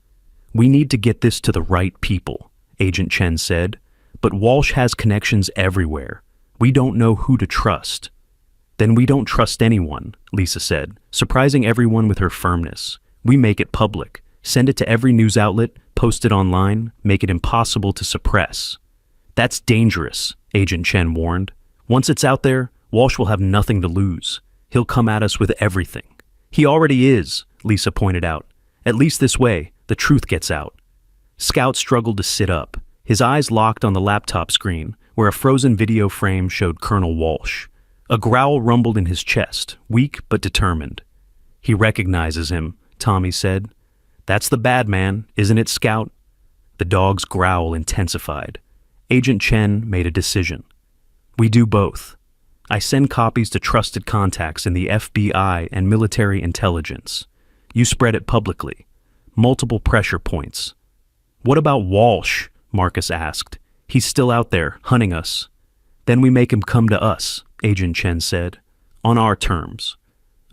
"We need to get this to the right people," Agent Chen said, "but Walsh has connections everywhere. We don't know who to trust." "Then we don't trust anyone," Lisa said, surprising everyone with her firmness. "We make it public, send it to every news outlet, post it online, make it impossible to suppress." "That's dangerous," Agent Chen warned. "Once it's out there, Walsh will have nothing to lose. He'll come at us with everything." "He already is," Lisa pointed out. "At least this way, the truth gets out." Scout struggled to sit up, his eyes locked on the laptop screen, where a frozen video frame showed Colonel Walsh. A growl rumbled in his chest, weak but determined. "He recognizes him," Tommy said. "That's the bad man, isn't it, Scout?" The dog's growl intensified. Agent Chen made a decision. "We do both." I send copies to trusted contacts in the FBI and military intelligence. You spread it publicly. Multiple pressure points. What about Walsh? Marcus asked. He's still out there, hunting us. Then we make him come to us, Agent Chen said. On our terms.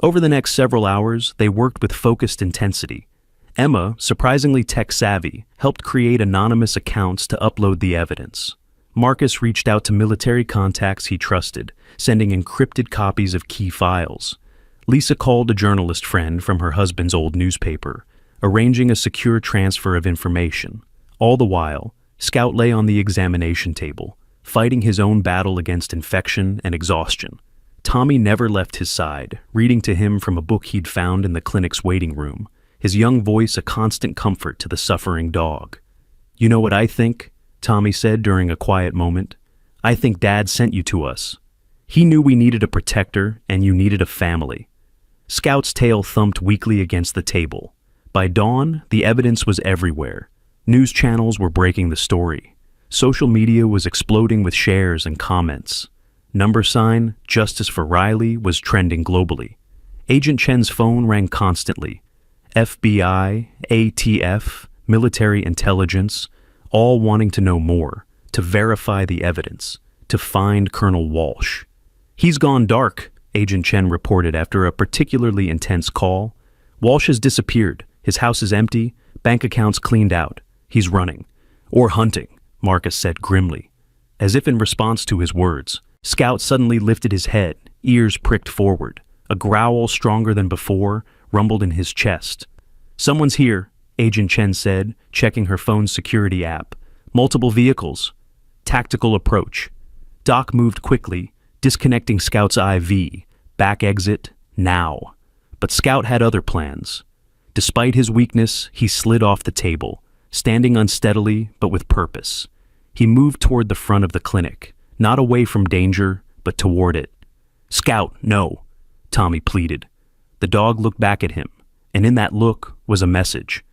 Over the next several hours, they worked with focused intensity. Emma, surprisingly tech-savvy, helped create anonymous accounts to upload the evidence. Marcus reached out to military contacts he trusted, sending encrypted copies of key files. Lisa called a journalist friend from her husband's old newspaper, arranging a secure transfer of information. All the while, Scout lay on the examination table, fighting his own battle against infection and exhaustion. Tommy never left his side, reading to him from a book he'd found in the clinic's waiting room, his young voice a constant comfort to the suffering dog. You know what I think? Tommy said during a quiet moment. I think Dad sent you to us. He knew we needed a protector and you needed a family. Scout's tail thumped weakly against the table. By dawn, the evidence was everywhere. News channels were breaking the story. Social media was exploding with shares and comments. Number sign, Justice for Riley, was trending globally. Agent Chen's phone rang constantly. FBI, ATF, military intelligence, all wanting to know more, to verify the evidence, to find Colonel Walsh. He's gone dark, Agent Chen reported after a particularly intense call. Walsh has disappeared. His house is empty, bank accounts cleaned out. He's running. Or hunting, Marcus said grimly. As if in response to his words, Scout suddenly lifted his head, ears pricked forward. A growl stronger than before rumbled in his chest. Someone's here, Agent Chen said, checking her phone's security app. Multiple vehicles. Tactical approach. Doc moved quickly, disconnecting Scout's IV. Back exit, now. But Scout had other plans. Despite his weakness, he slid off the table, standing unsteadily but with purpose. He moved toward the front of the clinic, not away from danger, but toward it. Scout, no, Tommy pleaded. The dog looked back at him, and in that look was a message.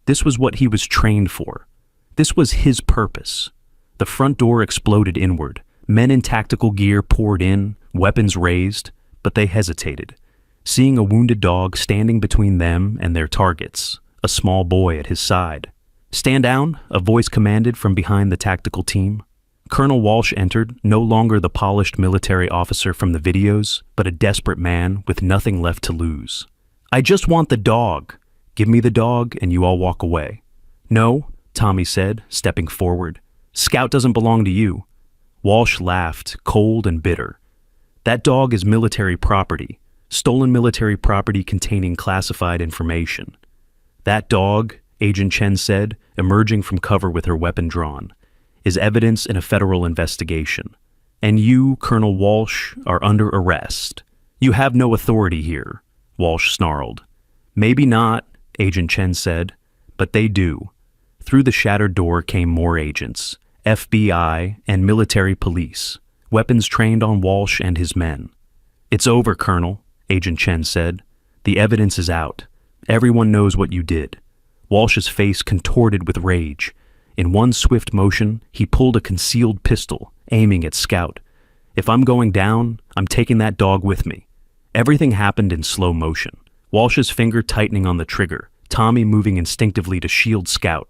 This was what he was trained for. This was his purpose. The front door exploded inward. Men in tactical gear poured in, weapons raised, but they hesitated, seeing a wounded dog standing between them and their targets, a small boy at his side. Stand down, a voice commanded from behind the tactical team. Colonel Walsh entered, no longer the polished military officer from the videos, but a desperate man with nothing left to lose. I just want the dog. Give me the dog and you all walk away. No, Tommy said, stepping forward. Scout doesn't belong to you. Walsh laughed, cold and bitter. That dog is military property, stolen military property containing classified information. That dog, Agent Chen said, emerging from cover with her weapon drawn, is evidence in a federal investigation. And you, Colonel Walsh, are under arrest. You have no authority here, Walsh snarled. Maybe not, Agent Chen said, but they do. Through the shattered door came more agents, FBI and military police, weapons trained on Walsh and his men. It's over, Colonel, Agent Chen said. The evidence is out. Everyone knows what you did. Walsh's face contorted with rage. In one swift motion, he pulled a concealed pistol, aiming at Scout. If I'm going down, I'm taking that dog with me. Everything happened in slow motion. Walsh's finger tightening on the trigger, Tommy moving instinctively to shield Scout.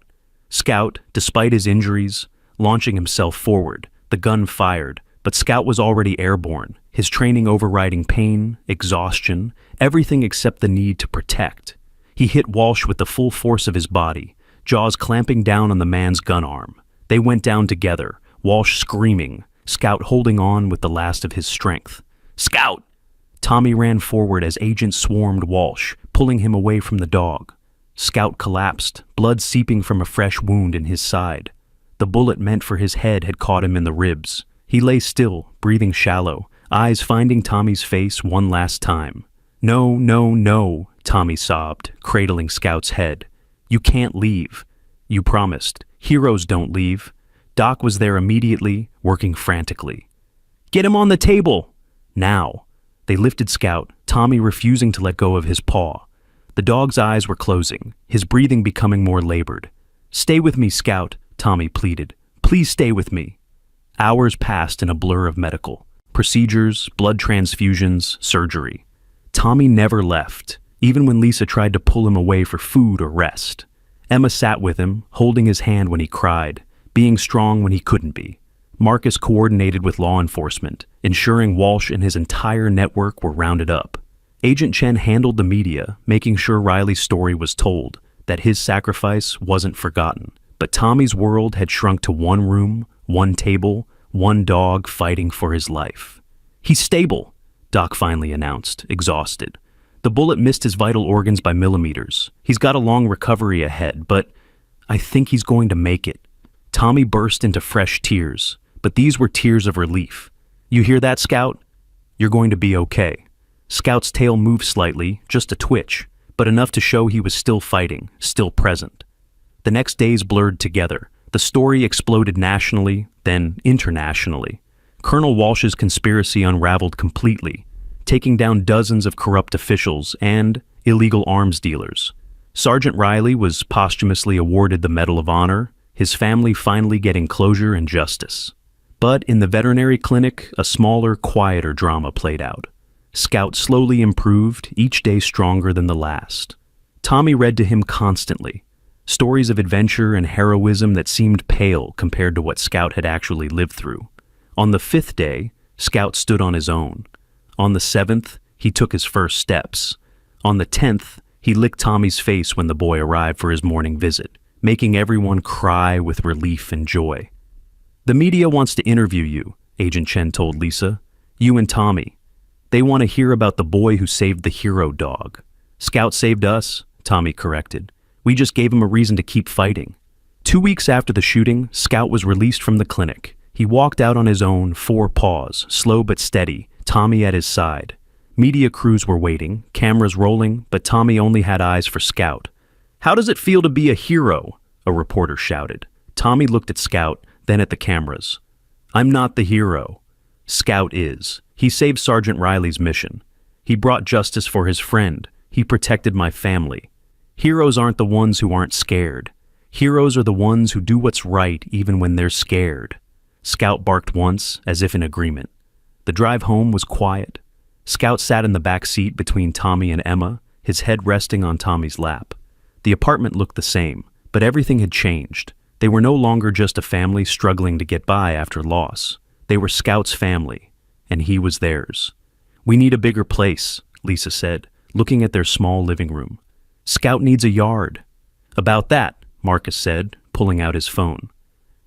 Scout, despite his injuries, launching himself forward. The gun fired, but Scout was already airborne, his training overriding pain, exhaustion, everything except the need to protect. He hit Walsh with the full force of his body, jaws clamping down on the man's gun arm. They went down together, Walsh screaming, Scout holding on with the last of his strength. Scout! Tommy ran forward as agents swarmed Walsh, pulling him away from the dog. Scout collapsed, blood seeping from a fresh wound in his side. The bullet meant for his head had caught him in the ribs. He lay still, breathing shallow, eyes finding Tommy's face one last time. No, no, no, Tommy sobbed, cradling Scout's head. You can't leave. You promised. Heroes don't leave. Doc was there immediately, working frantically. Get him on the table! Now. They lifted Scout, Tommy refusing to let go of his paw. The dog's eyes were closing, his breathing becoming more labored. Stay with me, Scout, Tommy pleaded. Please stay with me. Hours passed in a blur of medical. procedures, blood transfusions, surgery. Tommy never left, even when Lisa tried to pull him away for food or rest. Emma sat with him, holding his hand when he cried, being strong when he couldn't be. Marcus coordinated with law enforcement, ensuring Walsh and his entire network were rounded up. Agent Chen handled the media, making sure Riley's story was told, that his sacrifice wasn't forgotten. But Tommy's world had shrunk to one room, one table, one dog fighting for his life. "He's stable," Doc finally announced, exhausted. "The bullet missed his vital organs by millimeters. He's got a long recovery ahead, but I think he's going to make it." Tommy burst into fresh tears, but these were tears of relief. "You hear that, Scout? You're going to be okay." Scout's tail moved slightly, just a twitch, but enough to show he was still fighting, still present. The next days blurred together. The story exploded nationally, then internationally. Colonel Walsh's conspiracy unraveled completely, taking down dozens of corrupt officials and illegal arms dealers. Sergeant Riley was posthumously awarded the Medal of Honor, his family finally getting closure and justice. But in the veterinary clinic, a smaller, quieter drama played out. Scout slowly improved, each day stronger than the last. Tommy read to him constantly, stories of adventure and heroism that seemed pale compared to what Scout had actually lived through. On the 5th day, Scout stood on his own. On the 7th, he took his first steps. On the 10th, he licked Tommy's face when the boy arrived for his morning visit, making everyone cry with relief and joy. "The media wants to interview you," Agent Chen told Lisa. "You and Tommy. They want to hear about the boy who saved the hero dog." "Scout saved us," Tommy corrected. "We just gave him a reason to keep fighting." 2 weeks after the shooting, Scout was released from the clinic. He walked out on his own, 4 paws, slow but steady, Tommy at his side. Media crews were waiting, cameras rolling, but Tommy only had eyes for Scout. "How does it feel to be a hero?" a reporter shouted. Tommy looked at Scout, then at the cameras. "I'm not the hero. Scout is. He saved Sergeant Riley's mission. He brought justice for his friend. He protected my family. Heroes aren't the ones who aren't scared. Heroes are the ones who do what's right even when they're scared." Scout barked once, as if in agreement. The drive home was quiet. Scout sat in the back seat between Tommy and Emma, his head resting on Tommy's lap. The apartment looked the same, but everything had changed. They were no longer just a family struggling to get by after loss. They were Scout's family, and he was theirs. "We need a bigger place," Lisa said, looking at their small living room. "Scout needs a yard." "About that," Marcus said, pulling out his phone.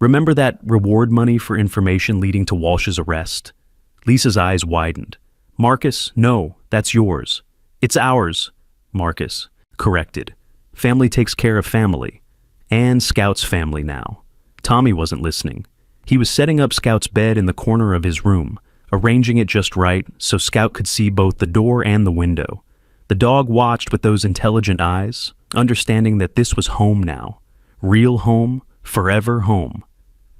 "Remember that reward money for information leading to Walsh's arrest?" Lisa's eyes widened. "Marcus, no, that's yours." "It's ours," Marcus corrected. "Family takes care of family. And Scout's family now." Tommy wasn't listening. He was setting up Scout's bed in the corner of his room, arranging it just right so Scout could see both the door and the window. The dog watched with those intelligent eyes, understanding that this was home now. Real home, forever home.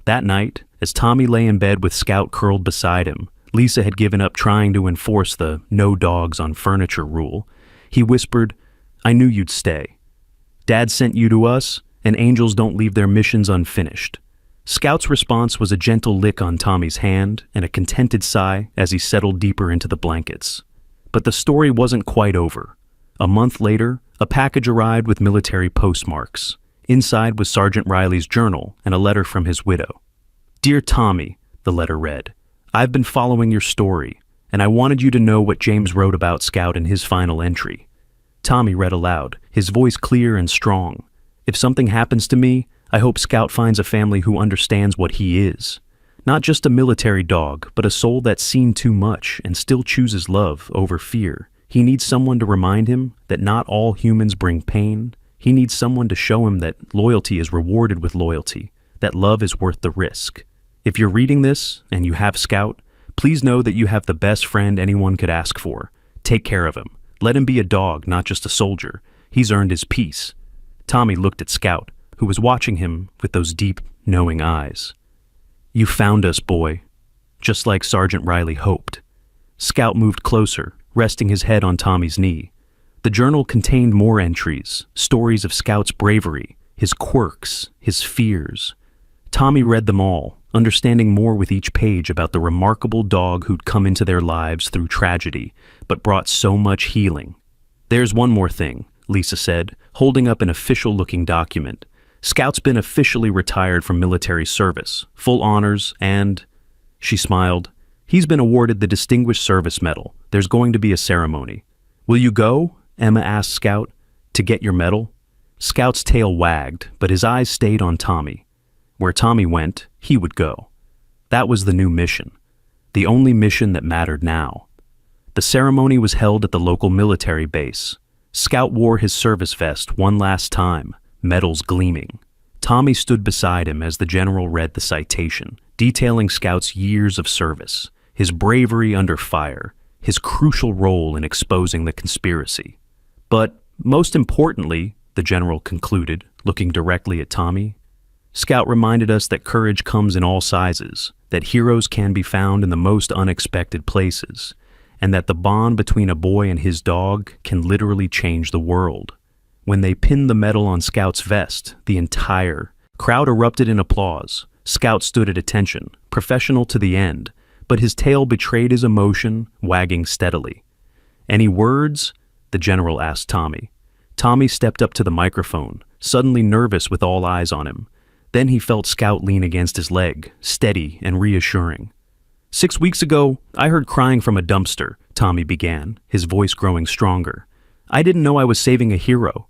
That night, as Tommy lay in bed with Scout curled beside him, Lisa had given up trying to enforce the no dogs on furniture rule. He whispered, "I knew you'd stay. Dad sent you to us, and angels don't leave their missions unfinished." Scout's response was a gentle lick on Tommy's hand and a contented sigh as he settled deeper into the blankets. But the story wasn't quite over. A month later, a package arrived with military postmarks. Inside was Sergeant Riley's journal and a letter from his widow. "Dear Tommy," the letter read, "I've been following your story, and I wanted you to know what James wrote about Scout in his final entry." Tommy read aloud, his voice clear and strong. "If something happens to me, I hope Scout finds a family who understands what he is. Not just a military dog, but a soul that's seen too much and still chooses love over fear. He needs someone to remind him that not all humans bring pain. He needs someone to show him that loyalty is rewarded with loyalty, that love is worth the risk. If you're reading this and you have Scout, please know that you have the best friend anyone could ask for. Take care of him. Let him be a dog, not just a soldier. He's earned his peace." Tommy looked at Scout, who was watching him with those deep, knowing eyes. "You found us, boy," just like Sergeant Riley hoped. Scout moved closer, resting his head on Tommy's knee. The journal contained more entries, stories of Scout's bravery, his quirks, his fears. Tommy read them all, understanding more with each page about the remarkable dog who'd come into their lives through tragedy, but brought so much healing. "There's one more thing," Lisa said, holding up an official-looking document. "Scout's been officially retired from military service, full honors, and—" She smiled. "He's been awarded the Distinguished Service Medal. There's going to be a ceremony." "Will you go?" Emma asked Scout. "To get your medal?" Scout's tail wagged, but his eyes stayed on Tommy. Where Tommy went, he would go. That was the new mission. The only mission that mattered now. The ceremony was held at the local military base. Scout wore his service vest one last time, medals gleaming. Tommy stood beside him as the general read the citation, detailing Scout's years of service, his bravery under fire, his crucial role in exposing the conspiracy. "But most importantly," the general concluded, looking directly at Tommy, "Scout reminded us that courage comes in all sizes, that heroes can be found in the most unexpected places, and that the bond between a boy and his dog can literally change the world." When they pinned the medal on Scout's vest, the entire crowd erupted in applause. Scout stood at attention, professional to the end, but his tail betrayed his emotion, wagging steadily. "Any words?" the general asked Tommy. Tommy stepped up to the microphone, suddenly nervous with all eyes on him. Then he felt Scout lean against his leg, steady and reassuring. "6 weeks ago, I heard crying from a dumpster," Tommy began, his voice growing stronger. "I didn't know I was saving a hero.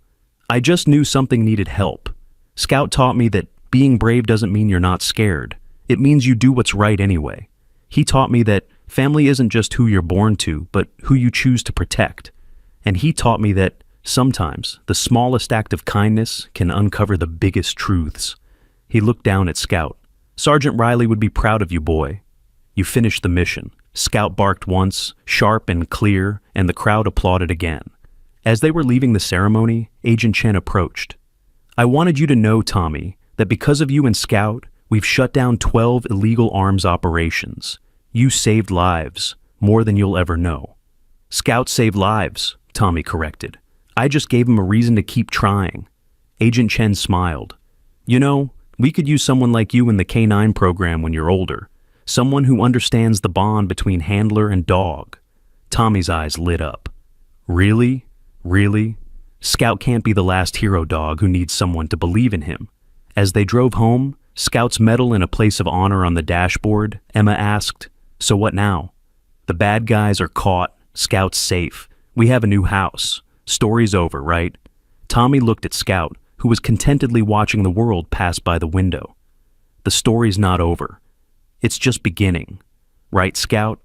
I just knew something needed help. Scout taught me that being brave doesn't mean you're not scared. It means you do what's right anyway. He taught me that family isn't just who you're born to, but who you choose to protect. And he taught me that sometimes the smallest act of kindness can uncover the biggest truths." He looked down at Scout. "Sergeant Riley would be proud of you, boy. You finished the mission." Scout barked once, sharp and clear, and the crowd applauded again. As they were leaving the ceremony, Agent Chen approached. "I wanted you to know, Tommy, that because of you and Scout, we've shut down 12 illegal arms operations. You saved lives, more than you'll ever know." "Scout saved lives," Tommy corrected. "I just gave him a reason to keep trying." Agent Chen smiled. "You know, we could use someone like you in the K-9 program when you're older. Someone who understands the bond between handler and dog." Tommy's eyes lit up. "Really? Really? Scout can't be the last hero dog who needs someone to believe in him." As they drove home, Scout's medal in a place of honor on the dashboard, Emma asked, "So what now?" "The bad guys are caught. Scout's safe. We have a new house. Story's over, right?" Tommy looked at Scout, who was contentedly watching the world pass by the window. "The story's not over. It's just beginning. Right, Scout?"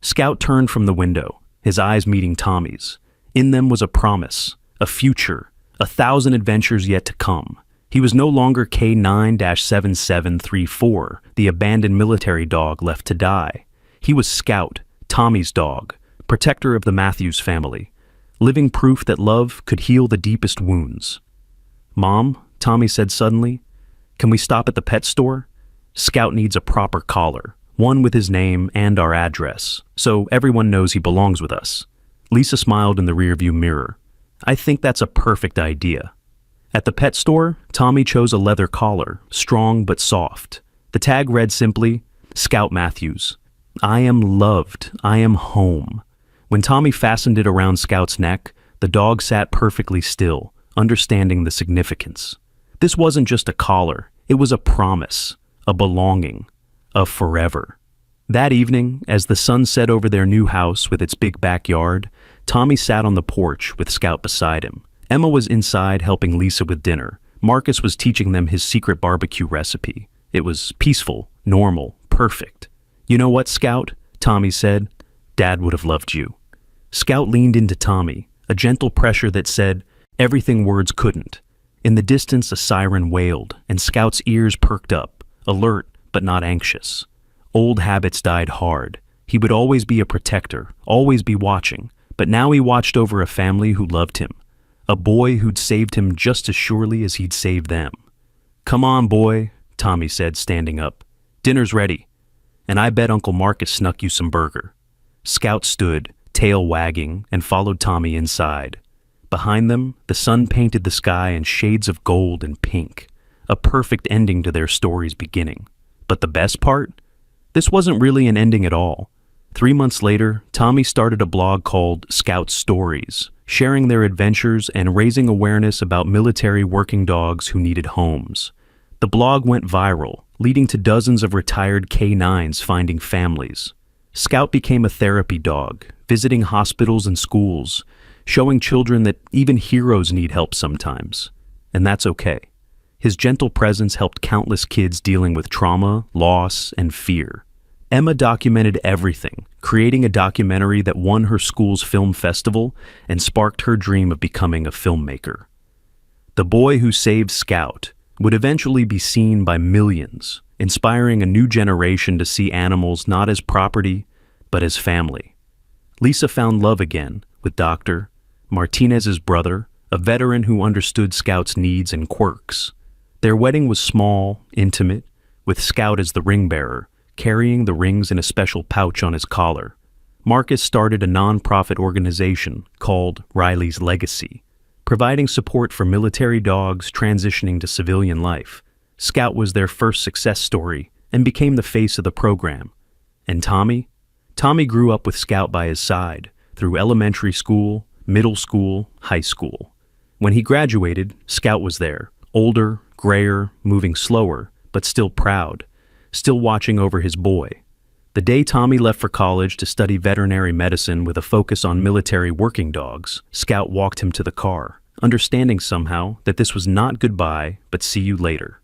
Scout turned from the window, his eyes meeting Tommy's. In them was a promise, a future, 1,000 adventures yet to come. He was no longer K9-7734, the abandoned military dog left to die. He was Scout, Tommy's dog, protector of the Matthews family, living proof that love could heal the deepest wounds. "Mom," Tommy said suddenly, "can we stop at the pet store? Scout needs a proper collar, one with his name and our address, so everyone knows he belongs with us." Lisa smiled in the rearview mirror. "I think that's a perfect idea." At the pet store, Tommy chose a leather collar, strong but soft. The tag read simply, "Scout Matthews. I am loved. I am home." When Tommy fastened it around Scout's neck, the dog sat perfectly still, understanding the significance. This wasn't just a collar, it was a promise, a belonging, a forever. That evening, as the sun set over their new house with its big backyard, Tommy sat on the porch with Scout beside him. Emma was inside helping Lisa with dinner. Marcus was teaching them his secret barbecue recipe. It was peaceful, normal, perfect. "You know what, Scout?" Tommy said. "Dad would have loved you." Scout leaned into Tommy, a gentle pressure that said everything words couldn't. In the distance, a siren wailed, and Scout's ears perked up, alert but not anxious. Old habits died hard. He would always be a protector, always be watching, but now he watched over a family who loved him, a boy who'd saved him just as surely as he'd saved them. "Come on, boy," Tommy said, standing up. "Dinner's ready, and I bet Uncle Marcus snuck you some burger." Scout stood, tail wagging, and followed Tommy inside. Behind them, the sun painted the sky in shades of gold and pink. a perfect ending to their story's beginning. But the best part? This wasn't really an ending at all. 3 months later, Tommy started a blog called Scout Stories, sharing their adventures and raising awareness about military working dogs who needed homes. The blog went viral, leading to dozens of retired K9s finding families. Scout became a therapy dog, visiting hospitals and schools, showing children that even heroes need help sometimes. And that's okay. His gentle presence helped countless kids dealing with trauma, loss, and fear. Emma documented everything, creating a documentary that won her school's film festival and sparked her dream of becoming a filmmaker. The boy who saved Scout would eventually be seen by millions, inspiring a new generation to see animals not as property, but as family. Lisa found love again with Dr. Martinez's brother, a veteran who understood Scout's needs and quirks. Their wedding was small, intimate, with Scout as the ring bearer, carrying the rings in a special pouch on his collar. Marcus started a non-profit organization called Riley's Legacy, providing support for military dogs transitioning to civilian life. Scout was their first success story and became the face of the program. And Tommy? Tommy grew up with Scout by his side through elementary school, middle school, high school. When he graduated, Scout was there, older, grayer, moving slower, but still proud, still watching over his boy. The day Tommy left for college to study veterinary medicine with a focus on military working dogs, Scout walked him to the car, understanding somehow that this was not goodbye, but see you later.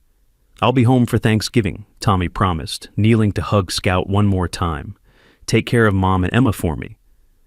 "I'll be home for Thanksgiving," Tommy promised, kneeling to hug Scout one more time. "Take care of Mom and Emma for me."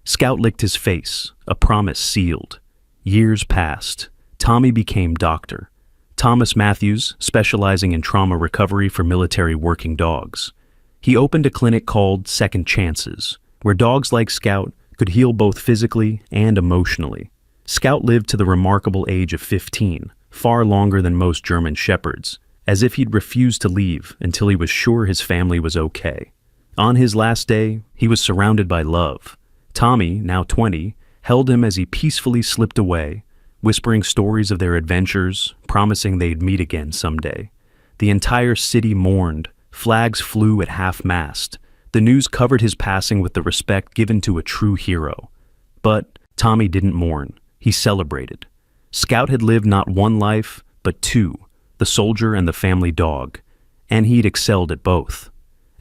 Scout licked his face, a promise sealed. Years passed. Tommy became Dr. Thomas Matthews, specializing in trauma recovery for military working dogs. He opened a clinic called Second Chances, where dogs like Scout could heal both physically and emotionally. Scout lived to the remarkable age of 15, far longer than most German shepherds, as if he'd refused to leave until he was sure his family was okay. On his last day, he was surrounded by love. Tommy, now 20, held him as he peacefully slipped away, whispering stories of their adventures, promising they'd meet again someday. The entire city mourned. Flags flew at half-mast. The news covered his passing with the respect given to a true hero. But Tommy didn't mourn. He celebrated. Scout had lived not one life, but two, the soldier and the family dog, and he'd excelled at both.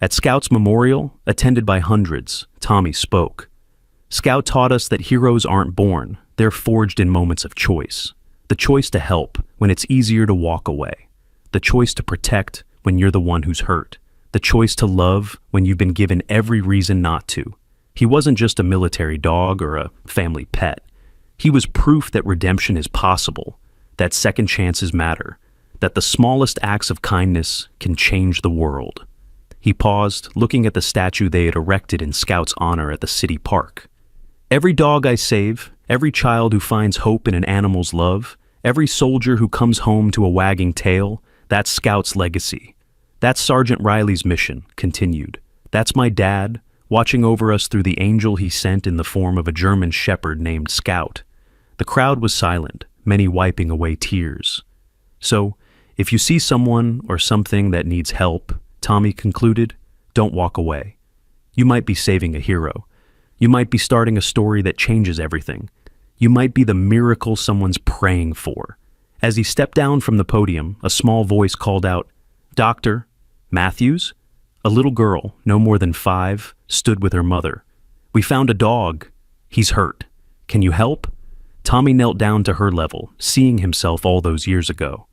At Scout's memorial, attended by hundreds, Tommy spoke. "Scout taught us that heroes aren't born, they're forged in moments of choice. The choice to help when it's easier to walk away. The choice to protect when you're the one who's hurt. The choice to love when you've been given every reason not to." He wasn't just a military dog or a family pet. He was proof that redemption is possible, that second chances matter, that the smallest acts of kindness can change the world. He paused, looking at the statue they had erected in Scout's honor at the city park. "Every dog I save, every child who finds hope in an animal's love, every soldier who comes home to a wagging tail, that's Scout's legacy. That's Sergeant Riley's mission," continued. "That's my dad, watching over us through the angel he sent in the form of a German shepherd named Scout." The crowd was silent, many wiping away tears. "So, if you see someone or something that needs help," Tommy concluded, "don't walk away. You might be saving a hero. You might be starting a story that changes everything. You might be the miracle someone's praying for." As he stepped down from the podium, a small voice called out, "Dr. Matthews?" A little girl, no more than 5, stood with her mother. "We found a dog. He's hurt. Can you help?" Tommy knelt down to her level, seeing himself all those years ago.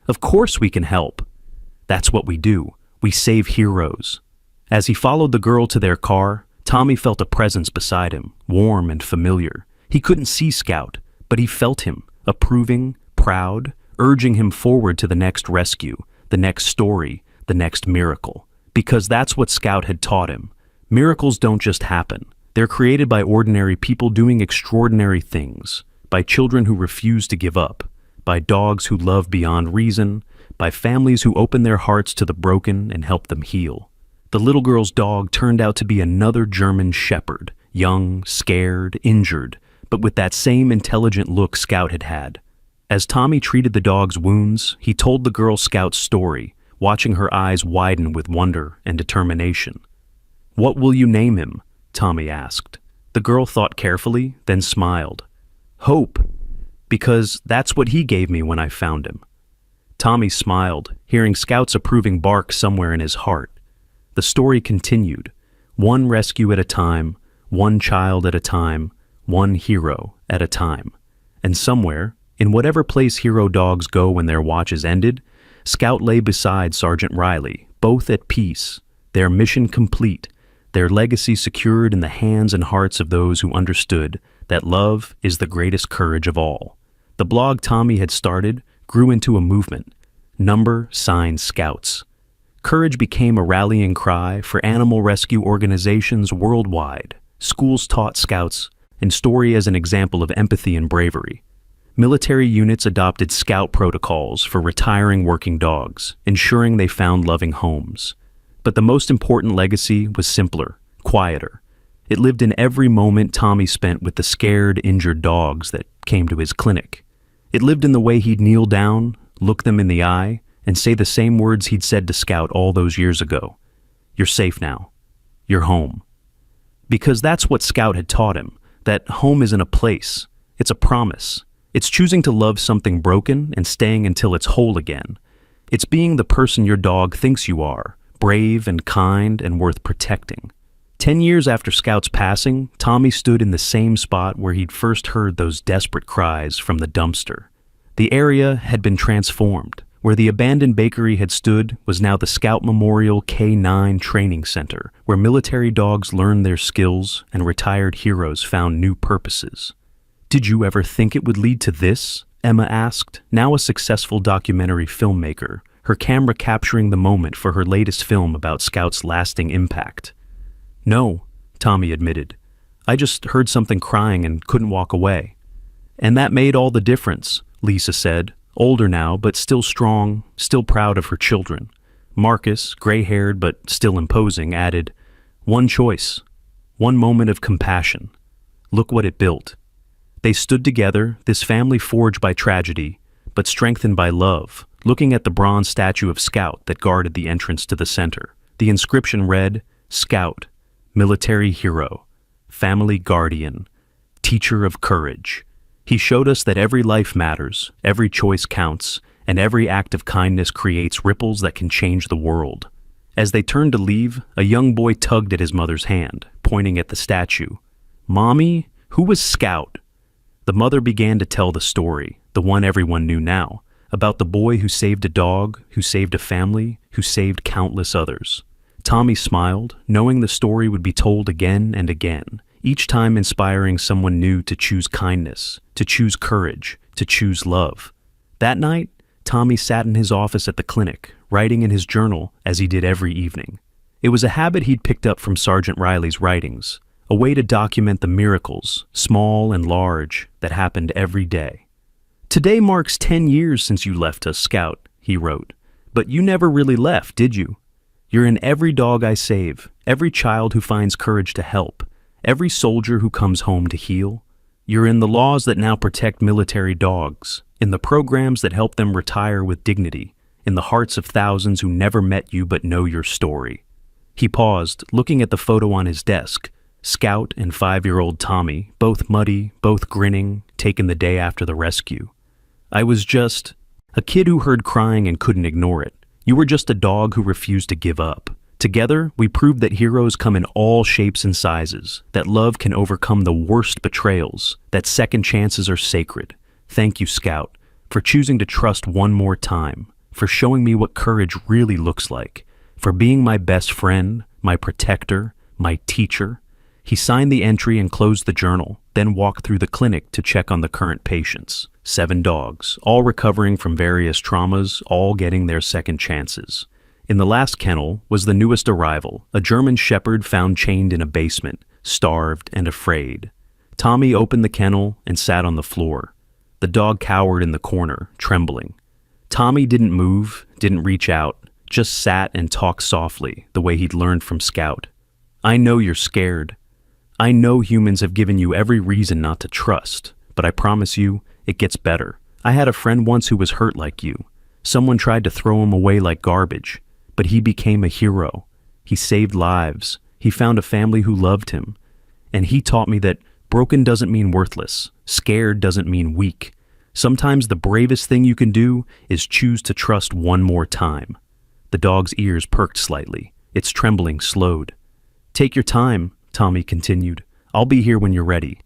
"Of course we can help. That's what we do. We save heroes." As he followed the girl to their car, Tommy felt a presence beside him, warm and familiar. He couldn't see Scout, but he felt him, approving, proud, urging him forward to the next rescue, the next story, the next miracle. Because that's what Scout had taught him. Miracles don't just happen. They're created by ordinary people doing extraordinary things, by children who refuse to give up, by dogs who love beyond reason, by families who open their hearts to the broken and help them heal. The little girl's dog turned out to be another German shepherd, young, scared, injured, but with that same intelligent look Scout had had. As Tommy treated the dog's wounds, he told the Girl Scout's story, watching her eyes widen with wonder and determination. "What will you name him?" Tommy asked. The girl thought carefully, then smiled. "Hope, because that's what he gave me when I found him." Tommy smiled, hearing Scout's approving bark somewhere in his heart. The story continued, one rescue at a time, one child at a time, one hero at a time. And somewhere, in whatever place hero dogs go when their watch is ended, Scout lay beside Sergeant Riley, both at peace, their mission complete, their legacy secured in the hands and hearts of those who understood that love is the greatest courage of all. The blog Tommy had started grew into a movement, #Scouts. Courage became a rallying cry for animal rescue organizations worldwide. Schools taught Scouts, and story as an example of empathy and bravery. Military units adopted Scout protocols for retiring working dogs, ensuring they found loving homes. But the most important legacy was simpler, quieter. It lived in every moment Tommy spent with the scared, injured dogs that came to his clinic. It lived in the way he'd kneel down, look them in the eye, and say the same words he'd said to Scout all those years ago. "You're safe now. You're home." Because that's what Scout had taught him, that home isn't a place, it's a promise. It's choosing to love something broken and staying until it's whole again. It's being the person your dog thinks you are, brave and kind and worth protecting. 10 years after Scout's passing, Tommy stood in the same spot where he'd first heard those desperate cries from the dumpster. The area had been transformed. Where the abandoned bakery had stood was now the Scout Memorial K-9 Training Center, where military dogs learned their skills and retired heroes found new purposes. "Did you ever think it would lead to this?" Emma asked, now a successful documentary filmmaker, her camera capturing the moment for her latest film about Scout's lasting impact. "No," Tommy admitted. "I just heard something crying and couldn't walk away." "And that made all the difference," Lisa said, older now but still strong, still proud of her children. Marcus, gray-haired but still imposing, added, "One choice, one moment of compassion. Look what it built." They stood together, this family forged by tragedy, but strengthened by love, looking at the bronze statue of Scout that guarded the entrance to the center. The inscription read, "Scout, military hero, family guardian, teacher of courage. He showed us that every life matters, every choice counts, and every act of kindness creates ripples that can change the world." As they turned to leave, a young boy tugged at his mother's hand, pointing at the statue. "Mommy, who was Scout?" The mother began to tell the story, the one everyone knew now, about the boy who saved a dog, who saved a family, who saved countless others. Tommy smiled, knowing the story would be told again and again, each time inspiring someone new to choose kindness, to choose courage, to choose love. That night, Tommy sat in his office at the clinic, writing in his journal as he did every evening. It was a habit he'd picked up from Sergeant Riley's writings, a way to document the miracles, small and large, that happened every day. "Today marks 10 years since you left us, Scout," he wrote. "But you never really left, did you? You're in every dog I save, every child who finds courage to help, every soldier who comes home to heal. You're in the laws that now protect military dogs, in the programs that help them retire with dignity, in the hearts of thousands who never met you but know your story." He paused, looking at the photo on his desk, Scout and 5-year-old Tommy, both muddy, both grinning, taken the day after the rescue. "I was just a kid who heard crying and couldn't ignore it. You were just a dog who refused to give up. Together, we proved that heroes come in all shapes and sizes, that love can overcome the worst betrayals, that second chances are sacred. Thank you, Scout, for choosing to trust one more time, for showing me what courage really looks like, for being my best friend, my protector, my teacher." He signed the entry and closed the journal, then walked through the clinic to check on the current patients. 7 dogs, all recovering from various traumas, all getting their second chances. In the last kennel was the newest arrival, a German shepherd found chained in a basement, starved and afraid. Tommy opened the kennel and sat on the floor. The dog cowered in the corner, trembling. Tommy didn't move, didn't reach out, just sat and talked softly, the way he'd learned from Scout. "I know you're scared. I know humans have given you every reason not to trust, but I promise you, it gets better. I had a friend once who was hurt like you. Someone tried to throw him away like garbage, but he became a hero. He saved lives. He found a family who loved him. And he taught me that broken doesn't mean worthless. Scared doesn't mean weak. Sometimes the bravest thing you can do is choose to trust one more time. The dog's ears perked slightly. Its trembling slowed. Take your time, Tommy continued. I'll be here when you're ready.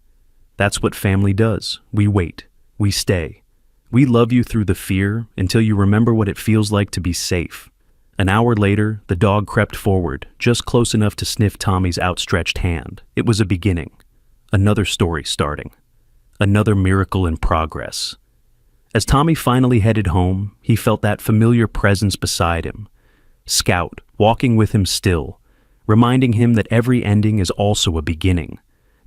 That's what family does. We wait. We stay. We love you through the fear until you remember what it feels like to be safe. An hour later, the dog crept forward, just close enough to sniff Tommy's outstretched hand. It was a beginning. Another story starting. Another miracle in progress. As Tommy finally headed home, he felt that familiar presence beside him. Scout, walking with him still, reminding him that every ending is also a beginning,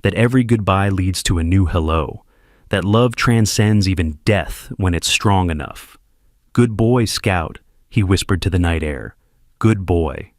that every goodbye leads to a new hello, that love transcends even death when it's strong enough. Good boy, Scout, he whispered to the night air. Good boy.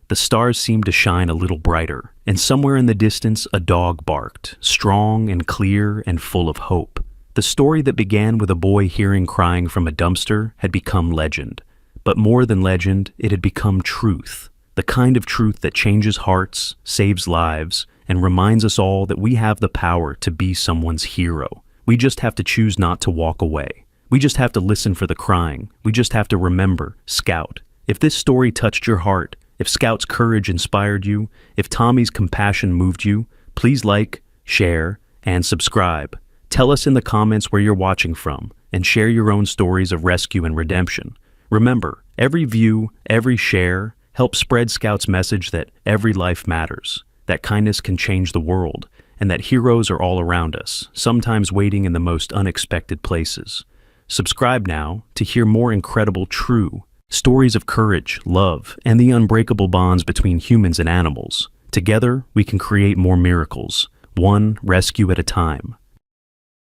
The stars seemed to shine a little brighter, and somewhere in the distance a dog barked, strong and clear and full of hope. The story that began with a boy hearing crying from a dumpster had become legend. But more than legend, it had become truth. The kind of truth that changes hearts, saves lives, and reminds us all that we have the power to be someone's hero. We just have to choose not to walk away. We just have to listen for the crying. We just have to remember, Scout. If this story touched your heart, if Scout's courage inspired you, if Tommy's compassion moved you, please like, share, and subscribe. Tell us in the comments where you're watching from, and share your own stories of rescue and redemption. Remember, every view, every share, helps spread Scout's message that every life matters, that kindness can change the world, and that heroes are all around us, sometimes waiting in the most unexpected places. Subscribe now to hear more incredible, true stories of courage, love, and the unbreakable bonds between humans and animals. Together, we can create more miracles, one rescue at a time.